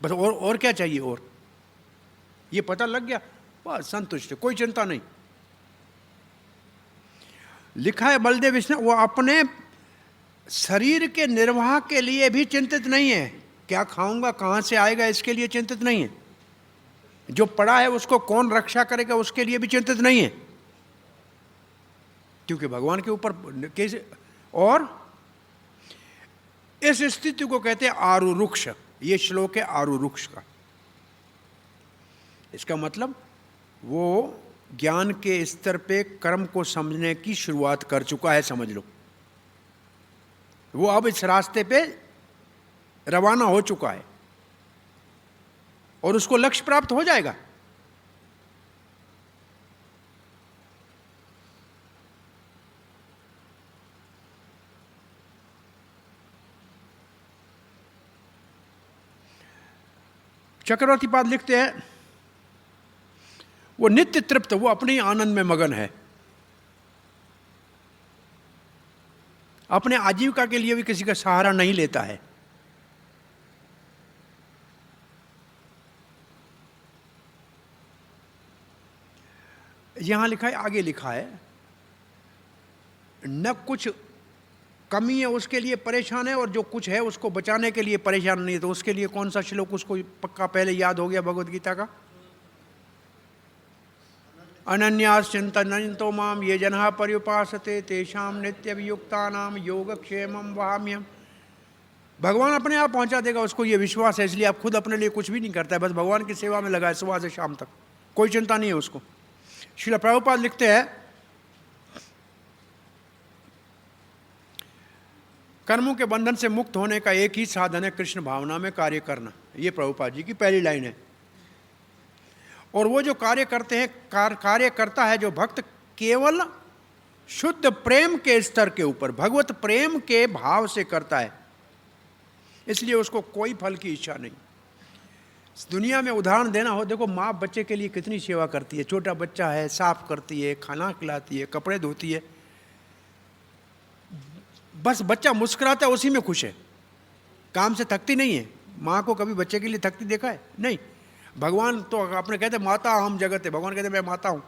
बस और क्या चाहिए? और ये पता लग गया, बस संतुष्ट है, कोई चिंता नहीं। लिखा है बलदेव विष्णु, वो अपने शरीर के निर्वाह के लिए भी चिंतित नहीं है। क्या खाऊंगा, कहां से आएगा, इसके लिए चिंतित नहीं है। जो पड़ा है उसको कौन रक्षा करेगा, उसके लिए भी चिंतित नहीं है, क्योंकि भगवान के ऊपर कैसे। और इस स्थिति को कहते हैं आरुरुक्ष। ये श्लोक है आरुरुक्ष का। इसका मतलब वो ज्ञान के स्तर पे कर्म को समझने की शुरुआत कर चुका है, समझ लो। वो अब इस रास्ते पे रवाना हो चुका है और उसको लक्ष्य प्राप्त हो जाएगा। चक्रवर्ती पाद लिखते हैं, वो नित्य तृप्त, वो अपने ही आनंद में मगन है। अपने आजीविका के लिए भी किसी का सहारा नहीं लेता है। यहां लिखा है, आगे लिखा है, न कुछ कमी है उसके लिए परेशान है, और जो कुछ है उसको बचाने के लिए परेशान नहीं है। तो उसके लिए कौन सा श्लोक उसको पक्का पहले याद हो गया भगवद गीता का? अनन्यास चिंतयन्तो माम ये जनाः पर्युपासते तेषां नित्यवियुक्तानां योगक्षेमं वहाम्यहम्। भगवान अपने आप पहुंचा देगा, उसको ये विश्वास है। इसलिए आप खुद अपने लिए कुछ भी नहीं करता है, बस भगवान की सेवा में लगा है सुबह से शाम तक, कोई चिंता नहीं है उसको। श्रील प्रभुपाद लिखते हैं, कर्मों के बंधन से मुक्त होने का एक ही साधन है कृष्ण भावना में कार्य करना। ये प्रभुपाद जी की पहली लाइन है। और वो जो कार्य करते हैं, कार्य करता है जो भक्त, केवल शुद्ध प्रेम के स्तर के ऊपर, भगवत प्रेम के भाव से करता है। इसलिए उसको कोई फल की इच्छा नहीं। इस दुनिया में उदाहरण देना हो, देखो माँ बच्चे के लिए कितनी सेवा करती है। छोटा बच्चा है, साफ करती है, खाना खिलाती है, कपड़े धोती है, बस बच्चा मुस्कुराता है, उसी में खुश है, काम से थकती नहीं है। माँ को कभी बच्चे के लिए थकती देखा है? नहीं। भगवान तो अपने कहते माता हम जगत है, भगवान कहते मैं माता हूं।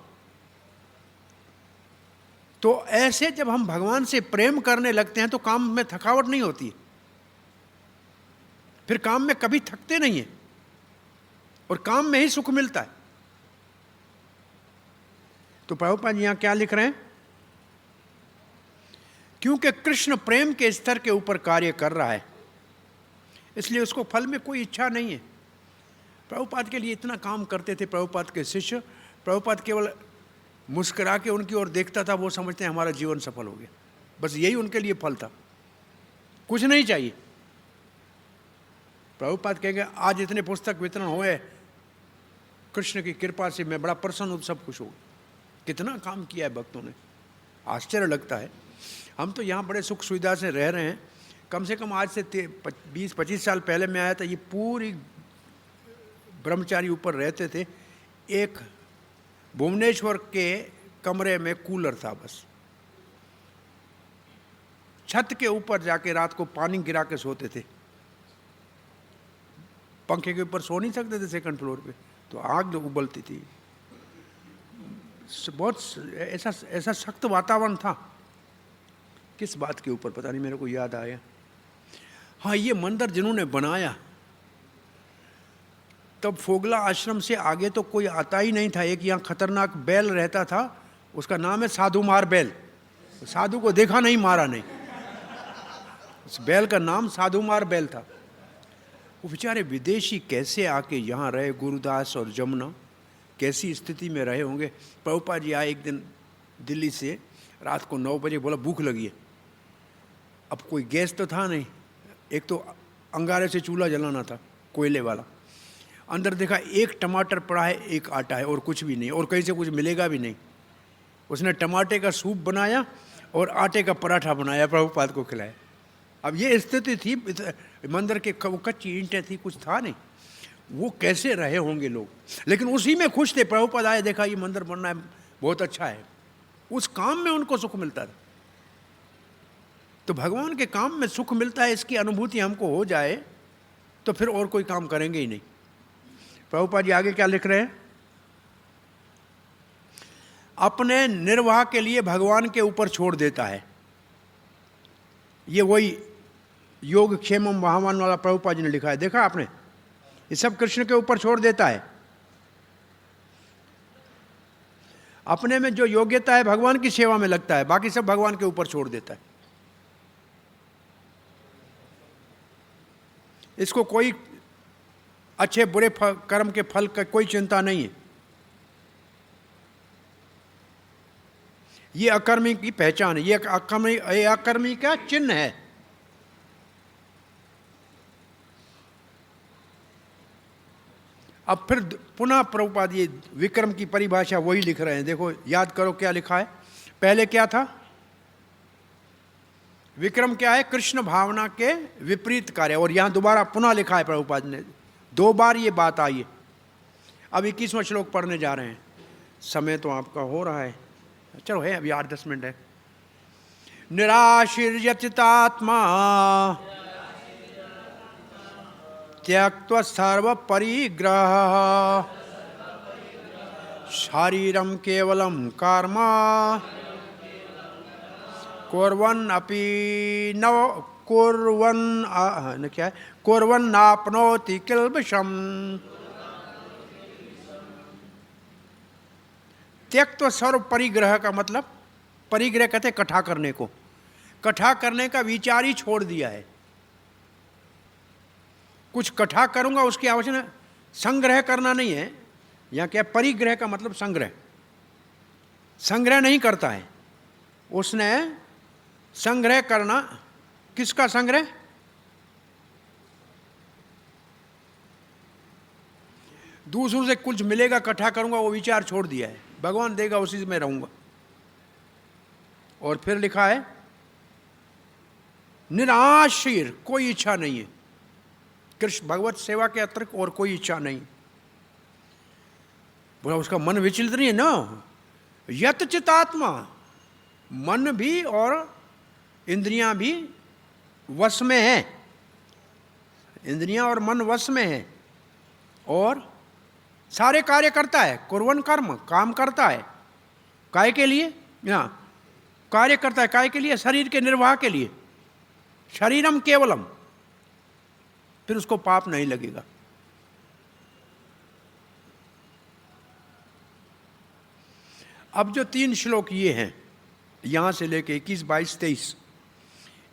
तो ऐसे जब हम भगवान से प्रेम करने लगते हैं तो काम में थकावट नहीं होती, फिर काम में कभी थकते नहीं है और काम में ही सुख मिलता है। तो प्रभुपाद जी यहां क्या लिख रहे हैं? क्योंकि कृष्ण प्रेम के स्तर के ऊपर कार्य कर रहा है, इसलिए उसको फल में कोई इच्छा नहीं है। प्रभुपाद के लिए इतना काम करते थे प्रभुपाद के शिष्य। प्रभुपाद केवल मुस्कुरा के उनकी ओर देखता था, वो समझते हैं हमारा जीवन सफल हो गया, बस यही उनके लिए फल था, कुछ नहीं चाहिए। प्रभुपाद कहेंगे आज इतने पुस्तक वितरण हुए कृष्ण की कृपा से, मैं बड़ा प्रसन्न हूं, सब खुश हो गए। कितना काम किया है भक्तों ने, आश्चर्य लगता है। हम तो यहाँ बड़े सुख सुविधा से रह रहे हैं। कम से कम आज से 20-25 साल पहले मैं आया था, ये पूरी ब्रह्मचारी ऊपर रहते थे। एक भुवनेश्वर के कमरे में कूलर था बस, छत के ऊपर जाके रात को पानी गिरा के सोते थे। पंखे के ऊपर सो नहीं सकते थे सेकंड फ्लोर पे, तो आग उबलती थी। बहुत ऐसा सख्त वातावरण था। किस बात के ऊपर पता नहीं, मेरे को याद आया। हाँ, ये मंदिर जिन्होंने बनाया, तब फोगला आश्रम से आगे तो कोई आता ही नहीं था। एक यहाँ खतरनाक बैल रहता था, उसका नाम है साधु मार बैल। साधु को देखा नहीं, मारा नहीं। उस बैल का नाम साधु मार बैल था। वो बेचारे विदेशी कैसे आके यहाँ रहे, गुरुदास और जमुना कैसी स्थिति में रहे होंगे। प्रभुपाद जी आए एक दिन दिल्ली से, रात को 9 बजे, बोला भूख लगी है। अब कोई गैस तो था नहीं, एक तो अंगारे से चूल्हा जलाना था कोयले वाला। अंदर देखा एक टमाटर पड़ा है, एक आटा है, और कुछ भी नहीं, और कहीं से कुछ मिलेगा भी नहीं। उसने टमाटे का सूप बनाया और आटे का पराठा बनाया, प्रभुपाद को खिलाया। अब ये स्थिति थी, मंदिर के कच्ची ईंटें थी, कुछ था नहीं। वो कैसे रहे होंगे लोग, लेकिन उसी में खुश थे। प्रभुपाद आए, देखा ये मंदिर बनना है, बहुत अच्छा है। उस काम में उनको सुख मिलता था। तो भगवान के काम में सुख मिलता है, इसकी अनुभूति हमको हो जाए तो फिर और कोई काम करेंगे ही नहीं। प्रभुपाद जी आगे क्या लिख रहे हैं? अपने निर्वाह के लिए भगवान के ऊपर छोड़ देता है। ये वही योग क्षेमम वाहवान वाला प्रभुपाद जी ने लिखा है, देखा आपने? ये सब कृष्ण के ऊपर छोड़ देता है। अपने में जो योग्यता है भगवान की सेवा में लगता है, बाकी सब भगवान के ऊपर छोड़ देता है। इसको कोई अच्छे बुरे कर्म के फल का कोई चिंता नहीं है। ये अकर्मी की पहचान है, ये अकर्मी का चिन्ह है। अब फिर पुनः प्रभुपाद ये विक्रम की परिभाषा वही लिख रहे हैं। देखो, याद करो क्या लिखा है। पहले क्या था? विक्रम क्या है? कृष्ण भावना के विपरीत कार्य। और यहां दोबारा पुनः लिखा है प्रभुपाद ने, 2 बार ये बात आई है। अब 21वां श्लोक पढ़ने जा रहे हैं। समय तो आपका हो रहा है, चलो है अभी 8-10 मिनट है। निराशीर्यचितात्मा त्यक्त्वा सर्व परिग्रह शारीरम केवलम कर्म कुर्वन् अपि न कुर्वन् क्या है, कुर्वन् नाप्नोति किल्बिषम्। त्यक्त्वा सर्व परिग्रह का मतलब, परिग्रह कहते इकट्ठा करने को, इकट्ठा करने का विचार ही छोड़ दिया है। कुछ इकट्ठा करूंगा उसकी आवश्यकता, संग्रह करना नहीं है। यहाँ क्या, परिग्रह का मतलब संग्रह, संग्रह नहीं करता है उसने। संग्रह करना, किसका संग्रह? दूसरों से कुछ मिलेगा इकट्ठा करूंगा, वो विचार छोड़ दिया है। भगवान देगा उसी में रहूंगा। और फिर लिखा है निराशीर, कोई इच्छा नहीं है। कृष्ण भगवत सेवा के अतिरिक्त और कोई इच्छा नहीं। बोला उसका मन विचलित नहीं है ना। यत चितात्मा, मन भी और इंद्रियां भी वश में है। इंद्रियां और मन वश में है और सारे कार्य करता है। कुर्वन् कर्म, काम करता है। काय के लिए? यहाँ कार्य करता है, काय के लिए? शरीर के निर्वाह के लिए। शरीरम केवलम, फिर उसको पाप नहीं लगेगा। अब जो 3 श्लोक ये हैं, यहां से लेके 21, 22, 23,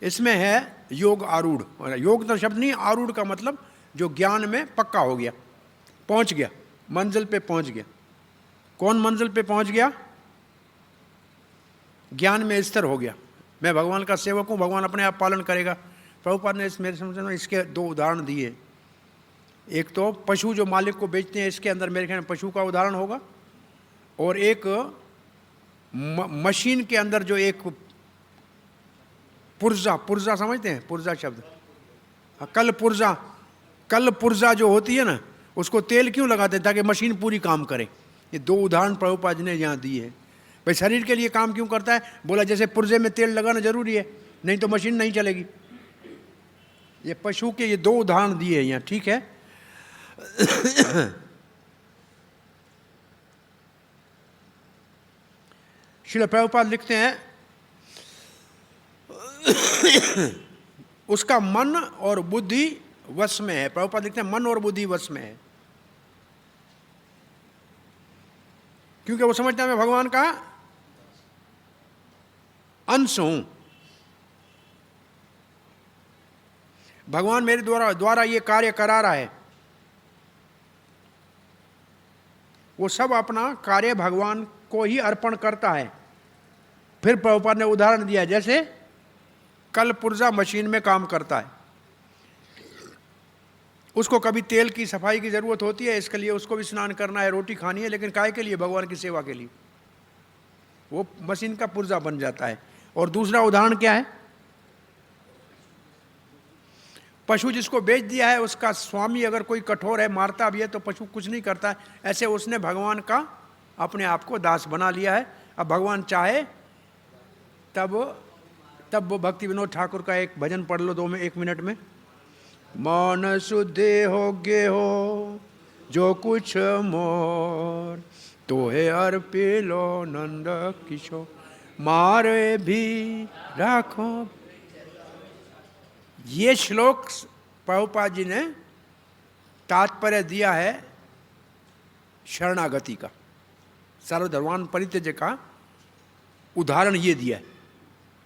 इसमें है योग आरूढ़। योग तो शब्द नहीं, आरूढ़ का मतलब जो ज्ञान में पक्का हो गया, पहुंच गया, मंजिल पे पहुंच गया। कौन मंजिल पे पहुंच गया? ज्ञान में स्थिर हो गया। मैं भगवान का सेवक हूं, भगवान अपने आप पालन करेगा। प्रभुपाद ने मेरे समझ में इसके 2 उदाहरण दिए। एक तो पशु जो मालिक को बेचते हैं, इसके अंदर मेरे ख्याल में पशु का उदाहरण होगा। और एक मशीन के अंदर जो एक पुर्जा, पुर्जा समझते हैं, पुर्जा शब्द, कल पुर्जा जो होती है ना, उसको तेल क्यों लगाते हैं? ताकि मशीन पूरी काम करे। ये दो उदाहरण प्रभुपाद जी ने यहाँ दिए हैं। भाई शरीर के लिए काम क्यों करता है? बोला जैसे पुर्जे में तेल लगाना जरूरी है, नहीं तो मशीन नहीं चलेगी। ये पशु के ये दो उदाहरण दिए हैं यहाँ, ठीक है। श्रील प्रभुपाद लिखते हैं उसका मन और बुद्धि वश में है। प्रभुपाद लिखते हैं मन और बुद्धि वश में है, क्योंकि वो समझता है मैं भगवान का अंश हूं, भगवान मेरे द्वारा ये कार्य करा रहा है। वो सब अपना कार्य भगवान को ही अर्पण करता है। फिर प्रभुपाद ने उदाहरण दिया, जैसे कल पुर्जा मशीन में काम करता है, उसको कभी तेल की सफाई की जरूरत होती है, इसके लिए उसको भी स्नान करना है, रोटी खानी है, लेकिन काय के लिए? भगवान की सेवा के लिए। वो मशीन का पुर्जा बन जाता है। और दूसरा उदाहरण क्या है? पशु जिसको बेच दिया है, उसका स्वामी अगर कोई कठोर है, मारता भी है, तो पशु कुछ नहीं करता है। ऐसे उसने भगवान का अपने आप को दास बना लिया है। अब भगवान चाहे तब वो भक्ति विनोद ठाकुर का एक भजन पढ़ लो 1 मिनट में। मन शुद्धे हो गे हो जो कुछ मोर, तो है अर्पे लो नंद किशोर, मारे भी राखो। ये श्लोक प्रभुपाद जी ने तात्पर्य दिया है शरणागति का, सर्वधर्मान परित्यज्य का उदाहरण ये दिया है।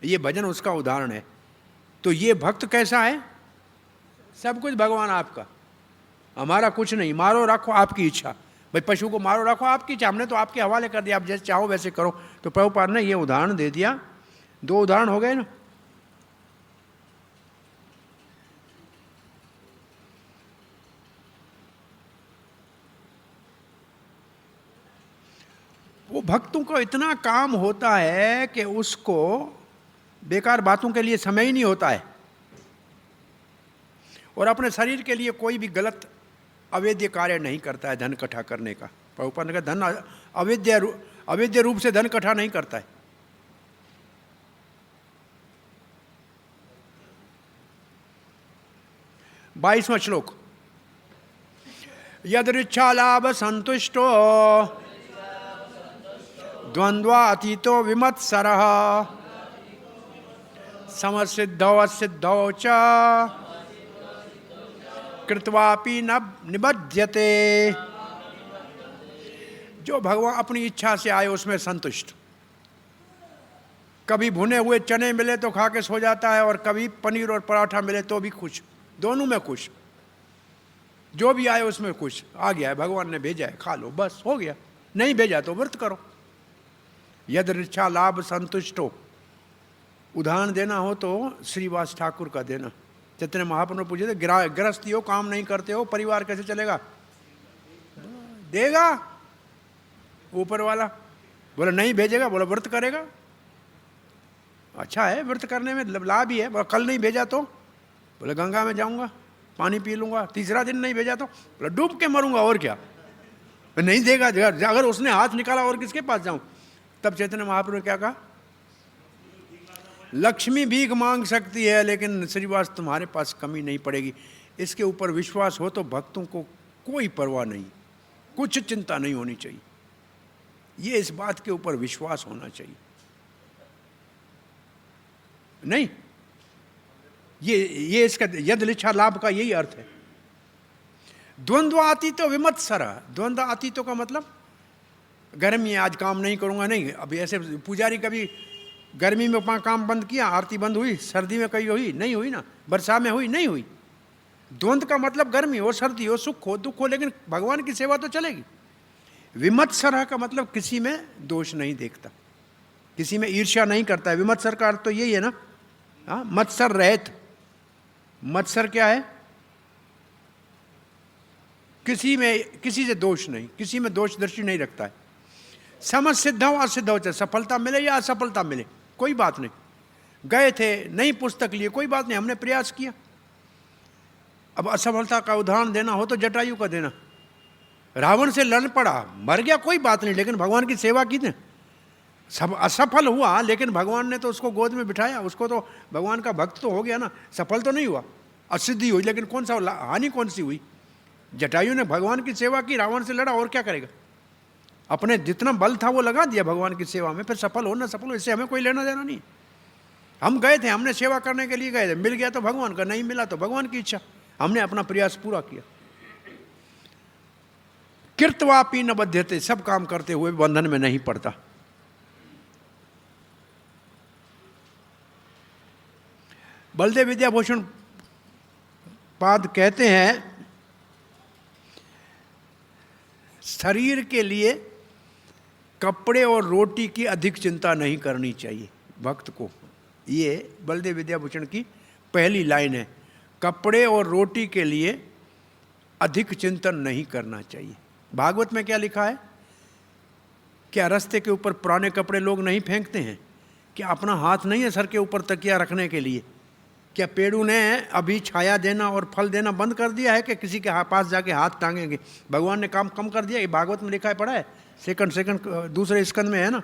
ये भजन उसका उदाहरण है। तो ये भक्त कैसा है? सब कुछ भगवान आपका, हमारा कुछ नहीं। मारो रखो आपकी इच्छा। भाई पशु को मारो रखो आपकी इच्छा, हमने तो आपके हवाले कर दिया, आप जैसे चाहो वैसे करो। तो प्रभुपाद ने ये उदाहरण दे दिया। 2 उदाहरण हो गए ना। वो भक्तों को इतना काम होता है कि उसको बेकार बातों के लिए समय ही नहीं होता है, और अपने शरीर के लिए कोई भी गलत अवैध कार्य नहीं करता है धन इकट्ठा करने का। प्रभुपाद ने कहा धन अवैध रूप से धन इकट्ठा नहीं करता है। बाईसवां श्लोक, यदृच्छा लाभ संतुष्टो द्वंद्वातीतो विमत्सरः, समसिद्धौ असिद्धौ च कृत्वापि न निबध्यते। जो भगवान अपनी इच्छा से आए उसमें संतुष्ट। कभी भुने हुए चने मिले तो खा के सो जाता है, और कभी पनीर और पराठा मिले तो भी खुश, दोनों में खुश। जो भी आए उसमें खुश। आ गया है, भगवान ने भेजा है, खा लो, बस हो गया। नहीं भेजा तो व्रत करो। यदृच्छा लाभ संतुष्टो, उदाहरण देना हो तो श्रीवास ठाकुर का देना। चैतन्य महाप्रभु पूछे थे, गृहस्थी हो, काम नहीं करते हो, परिवार कैसे चलेगा? देगा ऊपर वाला। बोला नहीं भेजेगा, बोला व्रत करेगा। अच्छा है, व्रत करने में लाभ ही है। बोला कल नहीं भेजा तो? बोला गंगा में जाऊंगा, पानी पी लूंगा। तीसरा दिन नहीं भेजा तो? बोला डूब के मरूंगा, और क्या। नहीं देगा, अगर उसने हाथ निकाला और किसके पास जाऊं? तब चैतन्य महाप्रभु ने क्या कहा? लक्ष्मी भीख मांग सकती है, लेकिन श्रीवास तुम्हारे पास कमी नहीं पड़ेगी। इसके ऊपर विश्वास हो तो भक्तों को कोई परवाह नहीं, कुछ चिंता नहीं होनी चाहिए। ये इस बात के ऊपर विश्वास होना चाहिए। नहीं, ये इसका यदृच्छा लाभ का यही अर्थ है। द्वंद्वातीतो विमत्सर। द्वंद्वातीतो का मतलब गर्मी है, आज काम नहीं करूंगा, नहीं। अभी ऐसे पुजारी कभी गर्मी में काम बंद किया, आरती बंद हुई, सर्दी में कहीं हुई? नहीं हुई ना। बरसात में हुई? नहीं हुई। द्वंद्व का मतलब गर्मी हो, सर्दी हो, सुख हो, दुख हो, लेकिन भगवान की सेवा तो चलेगी। विमत्सर का मतलब किसी में दोष नहीं देखता, किसी में ईर्ष्या नहीं करता है। विमत्सर का अर्थ तो यही है ना। हाँ, मत्सर रहित। मत्सर क्या है? किसी से दोष नहीं, किसी में दोष दृष्टि नहीं रखता है। समझ सिद्ध हो असिद्ध हो, चाहे सफलता मिले या असफलता मिले, कोई बात नहीं। गए थे, नई पुस्तक लिए, कोई बात नहीं, हमने प्रयास किया। अब असफलता का उदाहरण देना हो तो जटायु का देना। रावण से लड़ पड़ा, मर गया, कोई बात नहीं, लेकिन भगवान की सेवा की ने। सब असफल हुआ, लेकिन भगवान ने तो उसको गोद में बिठाया, उसको तो भगवान का भक्त तो हो गया ना। सफल तो नहीं हुआ, असिद्धि हुई, लेकिन कौन सा हानि कौन सी हुई? जटायु ने भगवान की सेवा की, रावण से लड़ा, और क्या करेगा? अपने जितना बल था वो लगा दिया भगवान की सेवा में, फिर सफल हो ना सफल हो इससे हमें कोई लेना देना नहीं। हम गए थे, हमने सेवा करने के लिए गए थे, मिल गया तो भगवान का, नहीं मिला तो भगवान की इच्छा, हमने अपना प्रयास पूरा किया। कृतवापी न बध्यते, सब काम करते हुए बंधन में नहीं पड़ता। बलदेव विद्याभूषण पाद कहते हैं, शरीर के लिए कपड़े और रोटी की अधिक चिंता नहीं करनी चाहिए भक्त को। ये बलदेव विद्याभूषण की पहली लाइन है, कपड़े और रोटी के लिए अधिक चिंतन नहीं करना चाहिए। भागवत में क्या लिखा है? क्या रास्ते के ऊपर पुराने कपड़े लोग नहीं फेंकते हैं? क्या अपना हाथ नहीं है सर के ऊपर तकिया रखने के लिए? क्या पेड़ों ने अभी छाया देना और फल देना बंद कर दिया है कि किसी के पास जाके हाथ टांगेंगे? भगवान ने काम कम कर दिया? ये भागवत में लिखा है, पढ़ा है, सेकंड दूसरे स्कंद में है ना।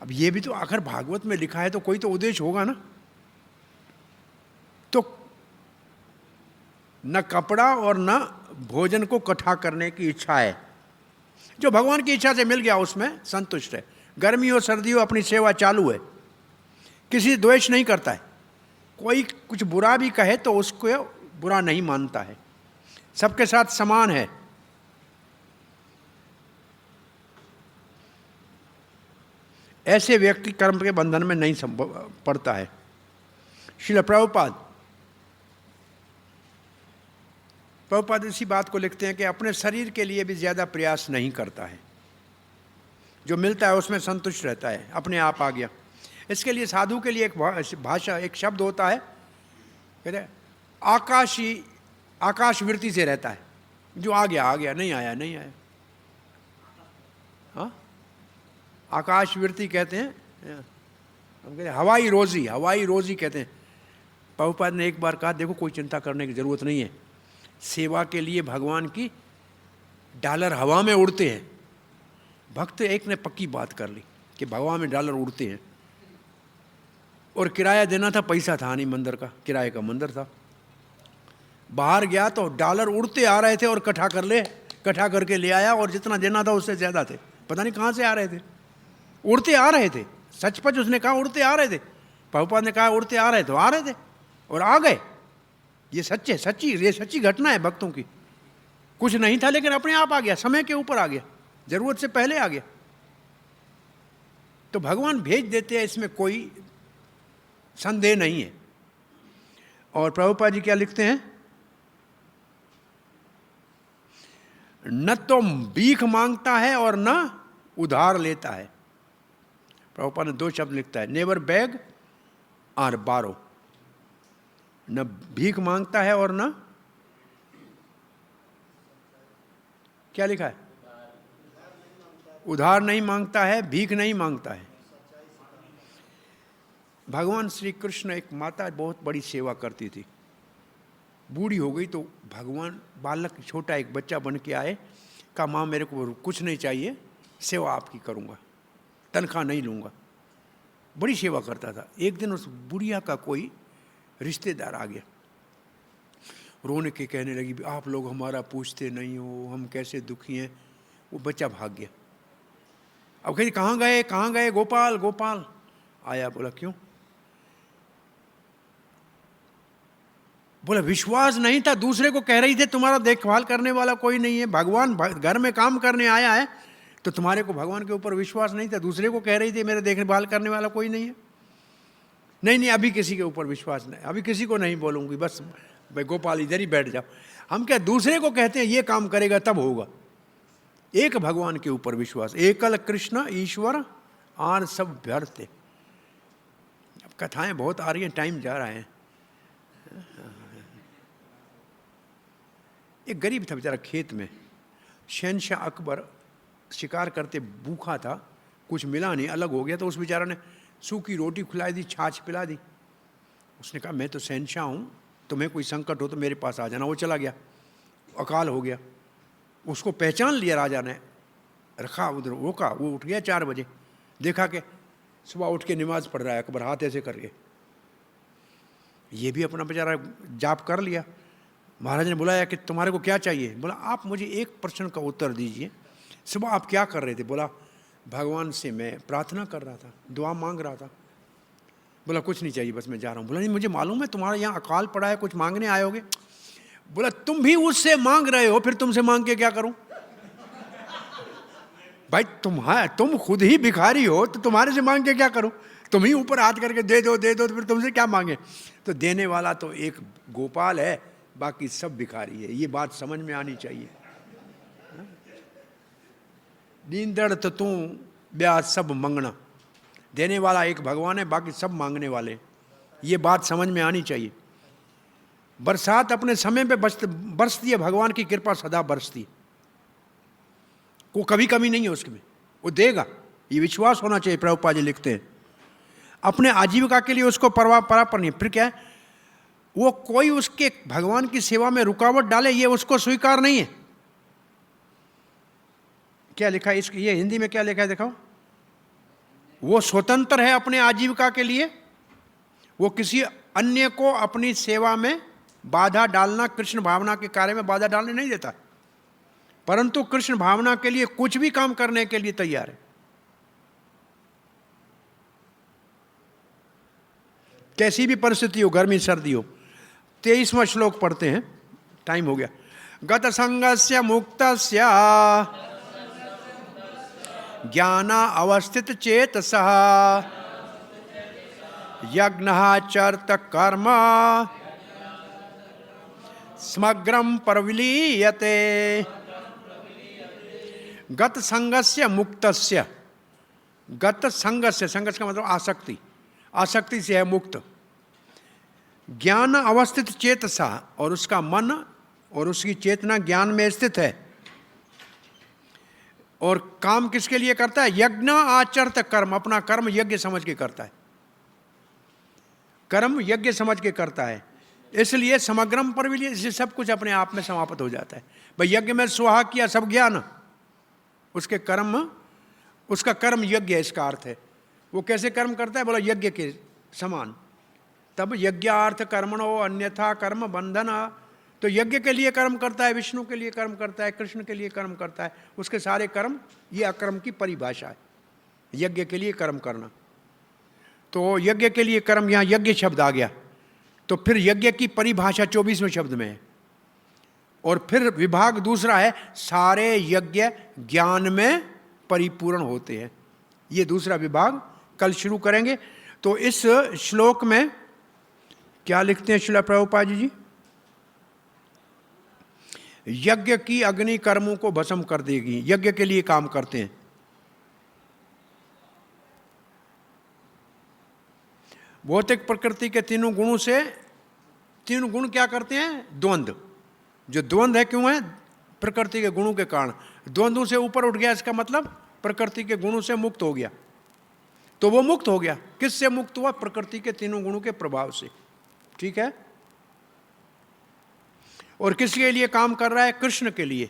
अब ये भी तो आखिर भागवत में लिखा है तो कोई तो उद्देश्य होगा ना। तो न कपड़ा और न भोजन को इकट्ठा करने की इच्छा है, जो भगवान की इच्छा से मिल गया उसमें संतुष्ट है। गर्मी हो सर्दी हो अपनी सेवा चालू है, किसी द्वेष नहीं करता है। कोई कुछ बुरा भी कहे तो उसको बुरा नहीं मानता है, सबके साथ समान है। ऐसे व्यक्ति कर्म के बंधन में नहीं पड़ता है। श्रील प्रभुपाद इसी बात को लिखते हैं कि अपने शरीर के लिए भी ज़्यादा प्रयास नहीं करता है, जो मिलता है उसमें संतुष्ट रहता है, अपने आप आ गया। इसके लिए साधु के लिए एक भाषा, एक शब्द होता है, कहते हैं आकाश वृत्ति से रहता है, जो आ गया आ गया, नहीं आया नहीं आया। हाँ, आकाश वृत्ति कहते हैं, हम कहते हैं हवाई रोजी कहते हैं। प्रभुपाद ने एक बार कहा, देखो कोई चिंता करने की जरूरत नहीं है, सेवा के लिए भगवान की डॉलर हवा में उड़ते हैं। भक्त एक ने पक्की बात कर ली कि भगवान में डॉलर उड़ते हैं, और किराया देना था, पैसा था नहीं मंदिर का, किराए का मंदिर था। बाहर गया तो डॉलर उड़ते आ रहे थे और इकट्ठा करके ले आया, और जितना देना था उससे ज़्यादा थे, पता नहीं कहाँ से आ रहे थे, उड़ते आ रहे थे। सचपच उसने कहा उड़ते आ रहे थे, प्रभुपाद ने कहा उड़ते आ रहे थे, आ रहे थे और आ गए। ये सच्ची घटना है भक्तों की। कुछ नहीं था लेकिन अपने आप आ गया, समय के ऊपर आ गया, जरूरत से पहले आ गया। तो भगवान भेज देते हैं, इसमें कोई संदेह नहीं है। और प्रभुपाद जी क्या लिखते हैं, न तो भीख मांगता है और न उधार लेता है। प्रभुपाद ने 2 शब्द लिखता है, नेवर बैग और बारो। न भीख मांगता है और न क्या लिखा है, उधार नहीं मांगता है, भीख नहीं मांगता है। भगवान श्री कृष्ण, एक माता बहुत बड़ी सेवा करती थी, बूढ़ी हो गई तो भगवान बालक छोटा एक बच्चा बन के आए, कहा माँ मेरे को कुछ नहीं चाहिए, सेवा आपकी करूँगा, तनख्वाह नहीं लूँगा। बड़ी सेवा करता था। एक दिन उस बुढ़िया का कोई रिश्तेदार आ गया, रोने के कहने लगी, आप लोग हमारा पूछते नहीं हो, हम कैसे दुखी हैं। वो बच्चा भाग गया। अब कहीं कहाँ गए गोपाल आया, बोला क्यों? बोला विश्वास नहीं था, दूसरे को कह रही थे तुम्हारा देखभाल करने वाला कोई नहीं है, भगवान घर में काम करने आया है, तो तुम्हारे को भगवान के ऊपर विश्वास नहीं था, दूसरे को कह रही थी मेरे देखभाल करने वाला कोई नहीं है। नहीं अभी किसी के ऊपर विश्वास नहीं, अभी किसी को नहीं बोलूँगी, बस भाई गोपाल इधर ही बैठ जाओ। हम क्या दूसरे को कहते हैं ये काम करेगा तब होगा। एक भगवान के ऊपर विश्वास, एकल कृष्ण ईश्वर आर सब व्यर्थ। अब कथाएं बहुत आ रही हैं, टाइम जा रहा है। एक गरीब था बेचारा खेत में, शहनशाह अकबर शिकार करते भूखा था, कुछ मिला नहीं, अलग हो गया, तो उस बेचारा ने सूखी रोटी खिलाई दी, छाछ पिला दी। उसने कहा मैं तो शहंशाह हूँ, तुम्हें कोई संकट हो तो मेरे पास आ जाना। वो चला गया, अकाल हो गया। उसको पहचान लिया राजा ने, रखा उधर, रोका। वो उठ गया 4 बजे, देखा कि सुबह उठ के नमाज पढ़ रहा है, अकबर हाथ ऐसे करके। ये भी अपना बेचारा जाप कर लिया। महाराज ने बुलाया कि तुम्हारे को क्या चाहिए? बोला आप मुझे एक प्रश्न का उत्तर दीजिए, सुबह आप क्या कर रहे थे? बोला भगवान से मैं प्रार्थना कर रहा था, दुआ मांग रहा था। बोला कुछ नहीं चाहिए, बस मैं जा रहा हूँ। बोला नहीं, मुझे मालूम है तुम्हारे यहाँ अकाल पड़ा है, कुछ मांगने आए होगे। बोला तुम भी उससे मांग रहे हो, फिर तुमसे मांग के क्या करूं? भाई तुम खुद ही भिखारी हो, तो तुम्हारे से मांग के क्या करूं? तुम ही ऊपर हाथ करके दे दो दे दो, तो फिर तुमसे क्या मांगे? तो देने वाला तो एक गोपाल है, बाकी सब भिखारी है। ये बात समझ में आनी चाहिए। दीनदड़ तो तू ब्याज सब मंगना, देने वाला एक भगवान है, बाकी सब मांगने वाले। ये बात समझ में आनी चाहिए। बरसात अपने समय पे बरसती है, भगवान की कृपा सदा बरसती, को कभी कमी नहीं है उसमें, वो देगा, ये विश्वास होना चाहिए। प्रभुपाद जी लिखते हैं अपने आजीविका के लिए उसको परापर नहीं। फिर क्या है, वो कोई उसके भगवान की सेवा में रुकावट डाले, ये उसको स्वीकार नहीं है। क्या लिखा है इसके, ये हिंदी में क्या लिखा है देखो, वो स्वतंत्र है अपने आजीविका के लिए, वो किसी अन्य को अपनी सेवा में बाधा डालना, कृष्ण भावना के कार्य में बाधा डालने नहीं देता, परंतु कृष्ण भावना के लिए कुछ भी काम करने के लिए तैयार है। कैसी भी परिस्थिति हो, गर्मी सर्दी हो। 23वां श्लोक पढ़ते हैं, टाइम हो गया। गत संगस्य मुक्तस्य ज्ञाना अवस्थित चेतसः यज्ञः चर्त कर्म समग्रम प्रविलीयते। गत संगस्य मुक्तस्य, गत संगस्य, संगस्य का मतलब आसक्ति, आसक्ति से है मुक्त। ज्ञान अवस्थित चेतसा, और उसका मन और उसकी चेतना ज्ञान में स्थित है। और काम किसके लिए करता है? यज्ञ आचरत कर्म, अपना कर्म यज्ञ समझ के करता है, कर्म यज्ञ समझ के करता है। इसलिए समग्रम पर भी इसलिए सब कुछ अपने आप में समाप्त हो जाता है। भाई यज्ञ में स्वाहा किया, सब ज्ञान, उसके कर्म, उसका कर्म यज्ञ है, इसका अर्थ है। वो कैसे कर्म करता है? बोला यज्ञ के समान। तब यज्ञार्थ कर्मणो अन्यथा कर्म बंधन। तो यज्ञ के लिए कर्म करता है, विष्णु के लिए कर्म करता है, कृष्ण के लिए कर्म करता है, उसके सारे कर्म, ये अकर्म की परिभाषा है, यज्ञ के लिए कर्म करना। तो यज्ञ के लिए कर्म, यहाँ यज्ञ शब्द आ गया, तो फिर यज्ञ की परिभाषा 24वें शब्द में है। और फिर विभाग दूसरा है, सारे यज्ञ ज्ञान में परिपूर्ण होते हैं। ये दूसरा विभाग कल शुरू करेंगे। तो इस श्लोक में क्या लिखते हैं श्रील प्रभुपाद जी? यज्ञ की अग्नि कर्मों को भस्म कर देगी, यज्ञ के लिए काम करते हैं। भौतिक प्रकृति के तीनों गुणों से, तीनों गुण क्या करते हैं? द्वंद्व। जो द्वंद्व है क्यों है? प्रकृति के गुणों के कारण। द्वंद्वों से ऊपर उठ गया, इसका मतलब प्रकृति के गुणों से मुक्त हो गया। तो वो मुक्त हो गया, किससे मुक्त हुआ? प्रकृति के तीनों गुणों के प्रभाव से। ठीक है। और किसके लिए काम कर रहा है? कृष्ण के लिए।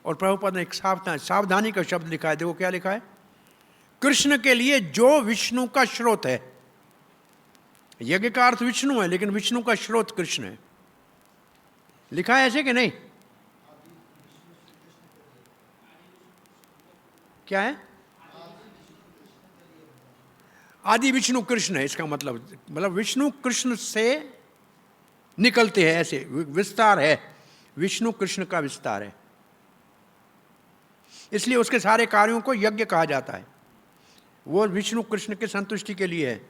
और प्रभुपाद ने एक सावधानी का शब्द लिखा है, देखो क्या लिखा है? कृष्ण के लिए जो विष्णु का स्रोत है। यज्ञ का अर्थ विष्णु है, लेकिन विष्णु का स्रोत कृष्ण है। लिखा है ऐसे कि नहीं? क्या है? आदि विष्णु कृष्ण है, इसका मतलब विष्णु कृष्ण से निकलते हैं, ऐसे विस्तार है, विष्णु कृष्ण का विस्तार है। इसलिए उसके सारे कार्यों को यज्ञ कहा जाता है। वो विष्णु कृष्ण के संतुष्टि के लिए है,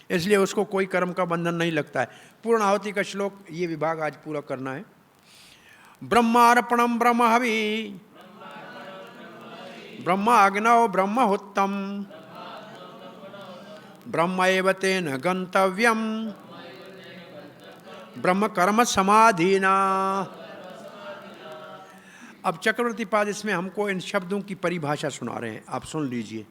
इसलिए उसको कोई कर्म का बंधन नहीं लगता है। पूर्णाहुति का श्लोक, ये विभाग आज पूरा करना है। ब्रह्मार्पणम ब्रह्म हवि ब्रह्माग्नौ ब्रह्महुत्तम ब्रह्म एव तेन गंतव्यम ब्रह्म कर्म समाधिना अब चक्रवर्ती पाद इसमें हमको इन शब्दों की परिभाषा सुना रहे हैं, आप सुन लीजिए।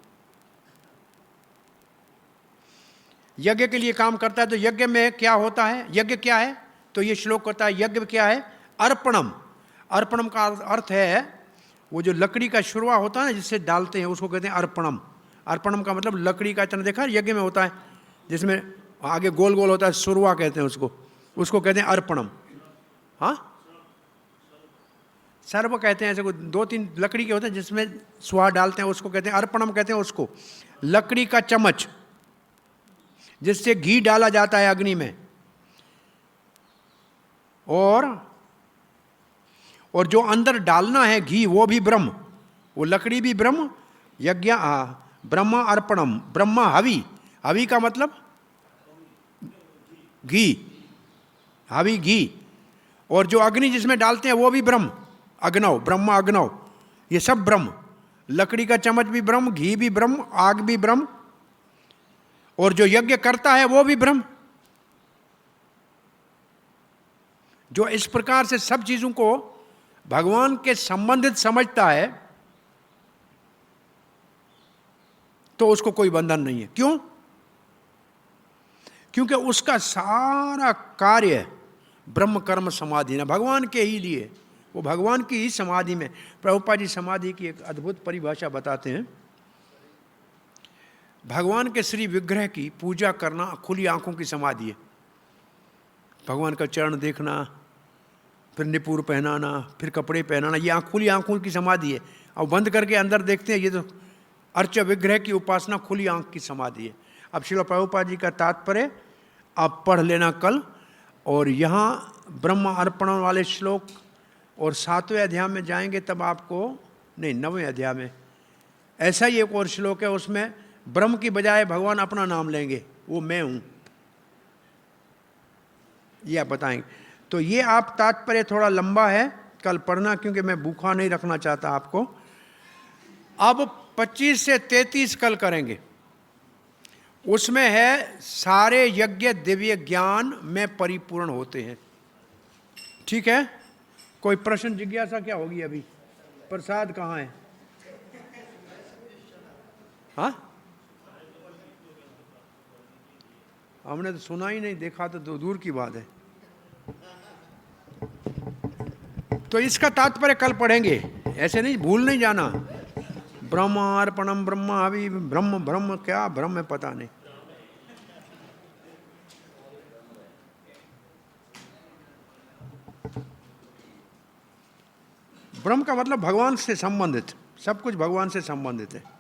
यज्ञ के लिए काम करता है, तो यज्ञ में क्या होता है, यज्ञ क्या है, तो ये श्लोक होता है यज्ञ क्या है, अर्पणम। अर्पणम का अर्थ है वो जो लकड़ी का शुरुआ होता है ना, जिससे डालते हैं, उसको कहते हैं अर्पणम। अर्पणम का मतलब लकड़ी का इतना देखा यज्ञ में होता है, जिसमें आगे गोल गोल होता है, शुरुआ कहते हैं उसको, उसको कहते हैं अर्पणम। हाँ, सर्व कहते हैं, ऐसे को 2-3 लकड़ी के होते हैं जिसमें सुहा डालते हैं, उसको कहते हैं अर्पणम कहते हैं उसको। लकड़ी का चम्मच जिससे घी डाला जाता है अग्नि में, और जो अंदर डालना है घी वो भी ब्रह्म, वो लकड़ी भी ब्रह्म, यज्ञ ब्रह्म अर्पणम, ब्रह्म हवि, हवि का मतलब घी, हवि घी, और जो अग्नि जिसमें डालते हैं वो भी ब्रह्म, अग्नव, ब्रह्म अग्नव, ये सब ब्रह्म। लकड़ी का चम्मच भी ब्रह्म, घी भी ब्रह्म, आग भी ब्रह्म, और जो यज्ञ करता है वो भी ब्रह्म। जो इस प्रकार से सब चीजों को भगवान के संबंधित समझता है, तो उसको कोई बंधन नहीं है। क्यों? क्योंकि उसका सारा कार्य ब्रह्म कर्म समाधि ना भगवान के ही लिए, वो भगवान की ही समाधि में। प्रभुपाद जी समाधि की एक अद्भुत परिभाषा बताते हैं, भगवान के श्री विग्रह की पूजा करना खुली आंखों की समाधि है। भगवान का चरण देखना, फिर निपुर पहनाना, फिर कपड़े पहनाना, ये खुली आंखों की समाधि है। और बंद करके अंदर देखते हैं, ये तो अर्च विग्रह की उपासना खुली आंख की समाधि है। अब श्रील प्रभुपाद जी का तात्पर्य आप पढ़ लेना कल, और यहाँ ब्रह्म अर्पण वाले श्लोक, और 7वें अध्याय में जाएंगे तब आपको, नहीं 9वें अध्याय में ऐसा ही एक और श्लोक है, उसमें ब्रह्म की बजाय भगवान अपना नाम लेंगे, वो मैं हूँ, ये आप बताएंगे। तो ये आप तात्पर्य थोड़ा लंबा है, कल पढ़ना, क्योंकि मैं भूखा नहीं रखना चाहता आपको। अब 25 से 33 कल करेंगे, उसमें है सारे यज्ञ दिव्य ज्ञान में परिपूर्ण होते हैं। ठीक है, कोई प्रश्न जिज्ञासा क्या होगी? अभी प्रसाद कहाँ है? हाँ, हमने तो सुना ही नहीं, देखा तो दूर की बात है। तो इसका तात्पर्य कल पढ़ेंगे, ऐसे नहीं, भूल नहीं जाना। ब्रह्म अर्पणम, ब्रह्म हवि, ब्रह्म, ब्रह्म क्या ब्रह्म है पता नहीं। ब्रह्म का मतलब भगवान से संबंधित, सब कुछ भगवान से संबंधित है।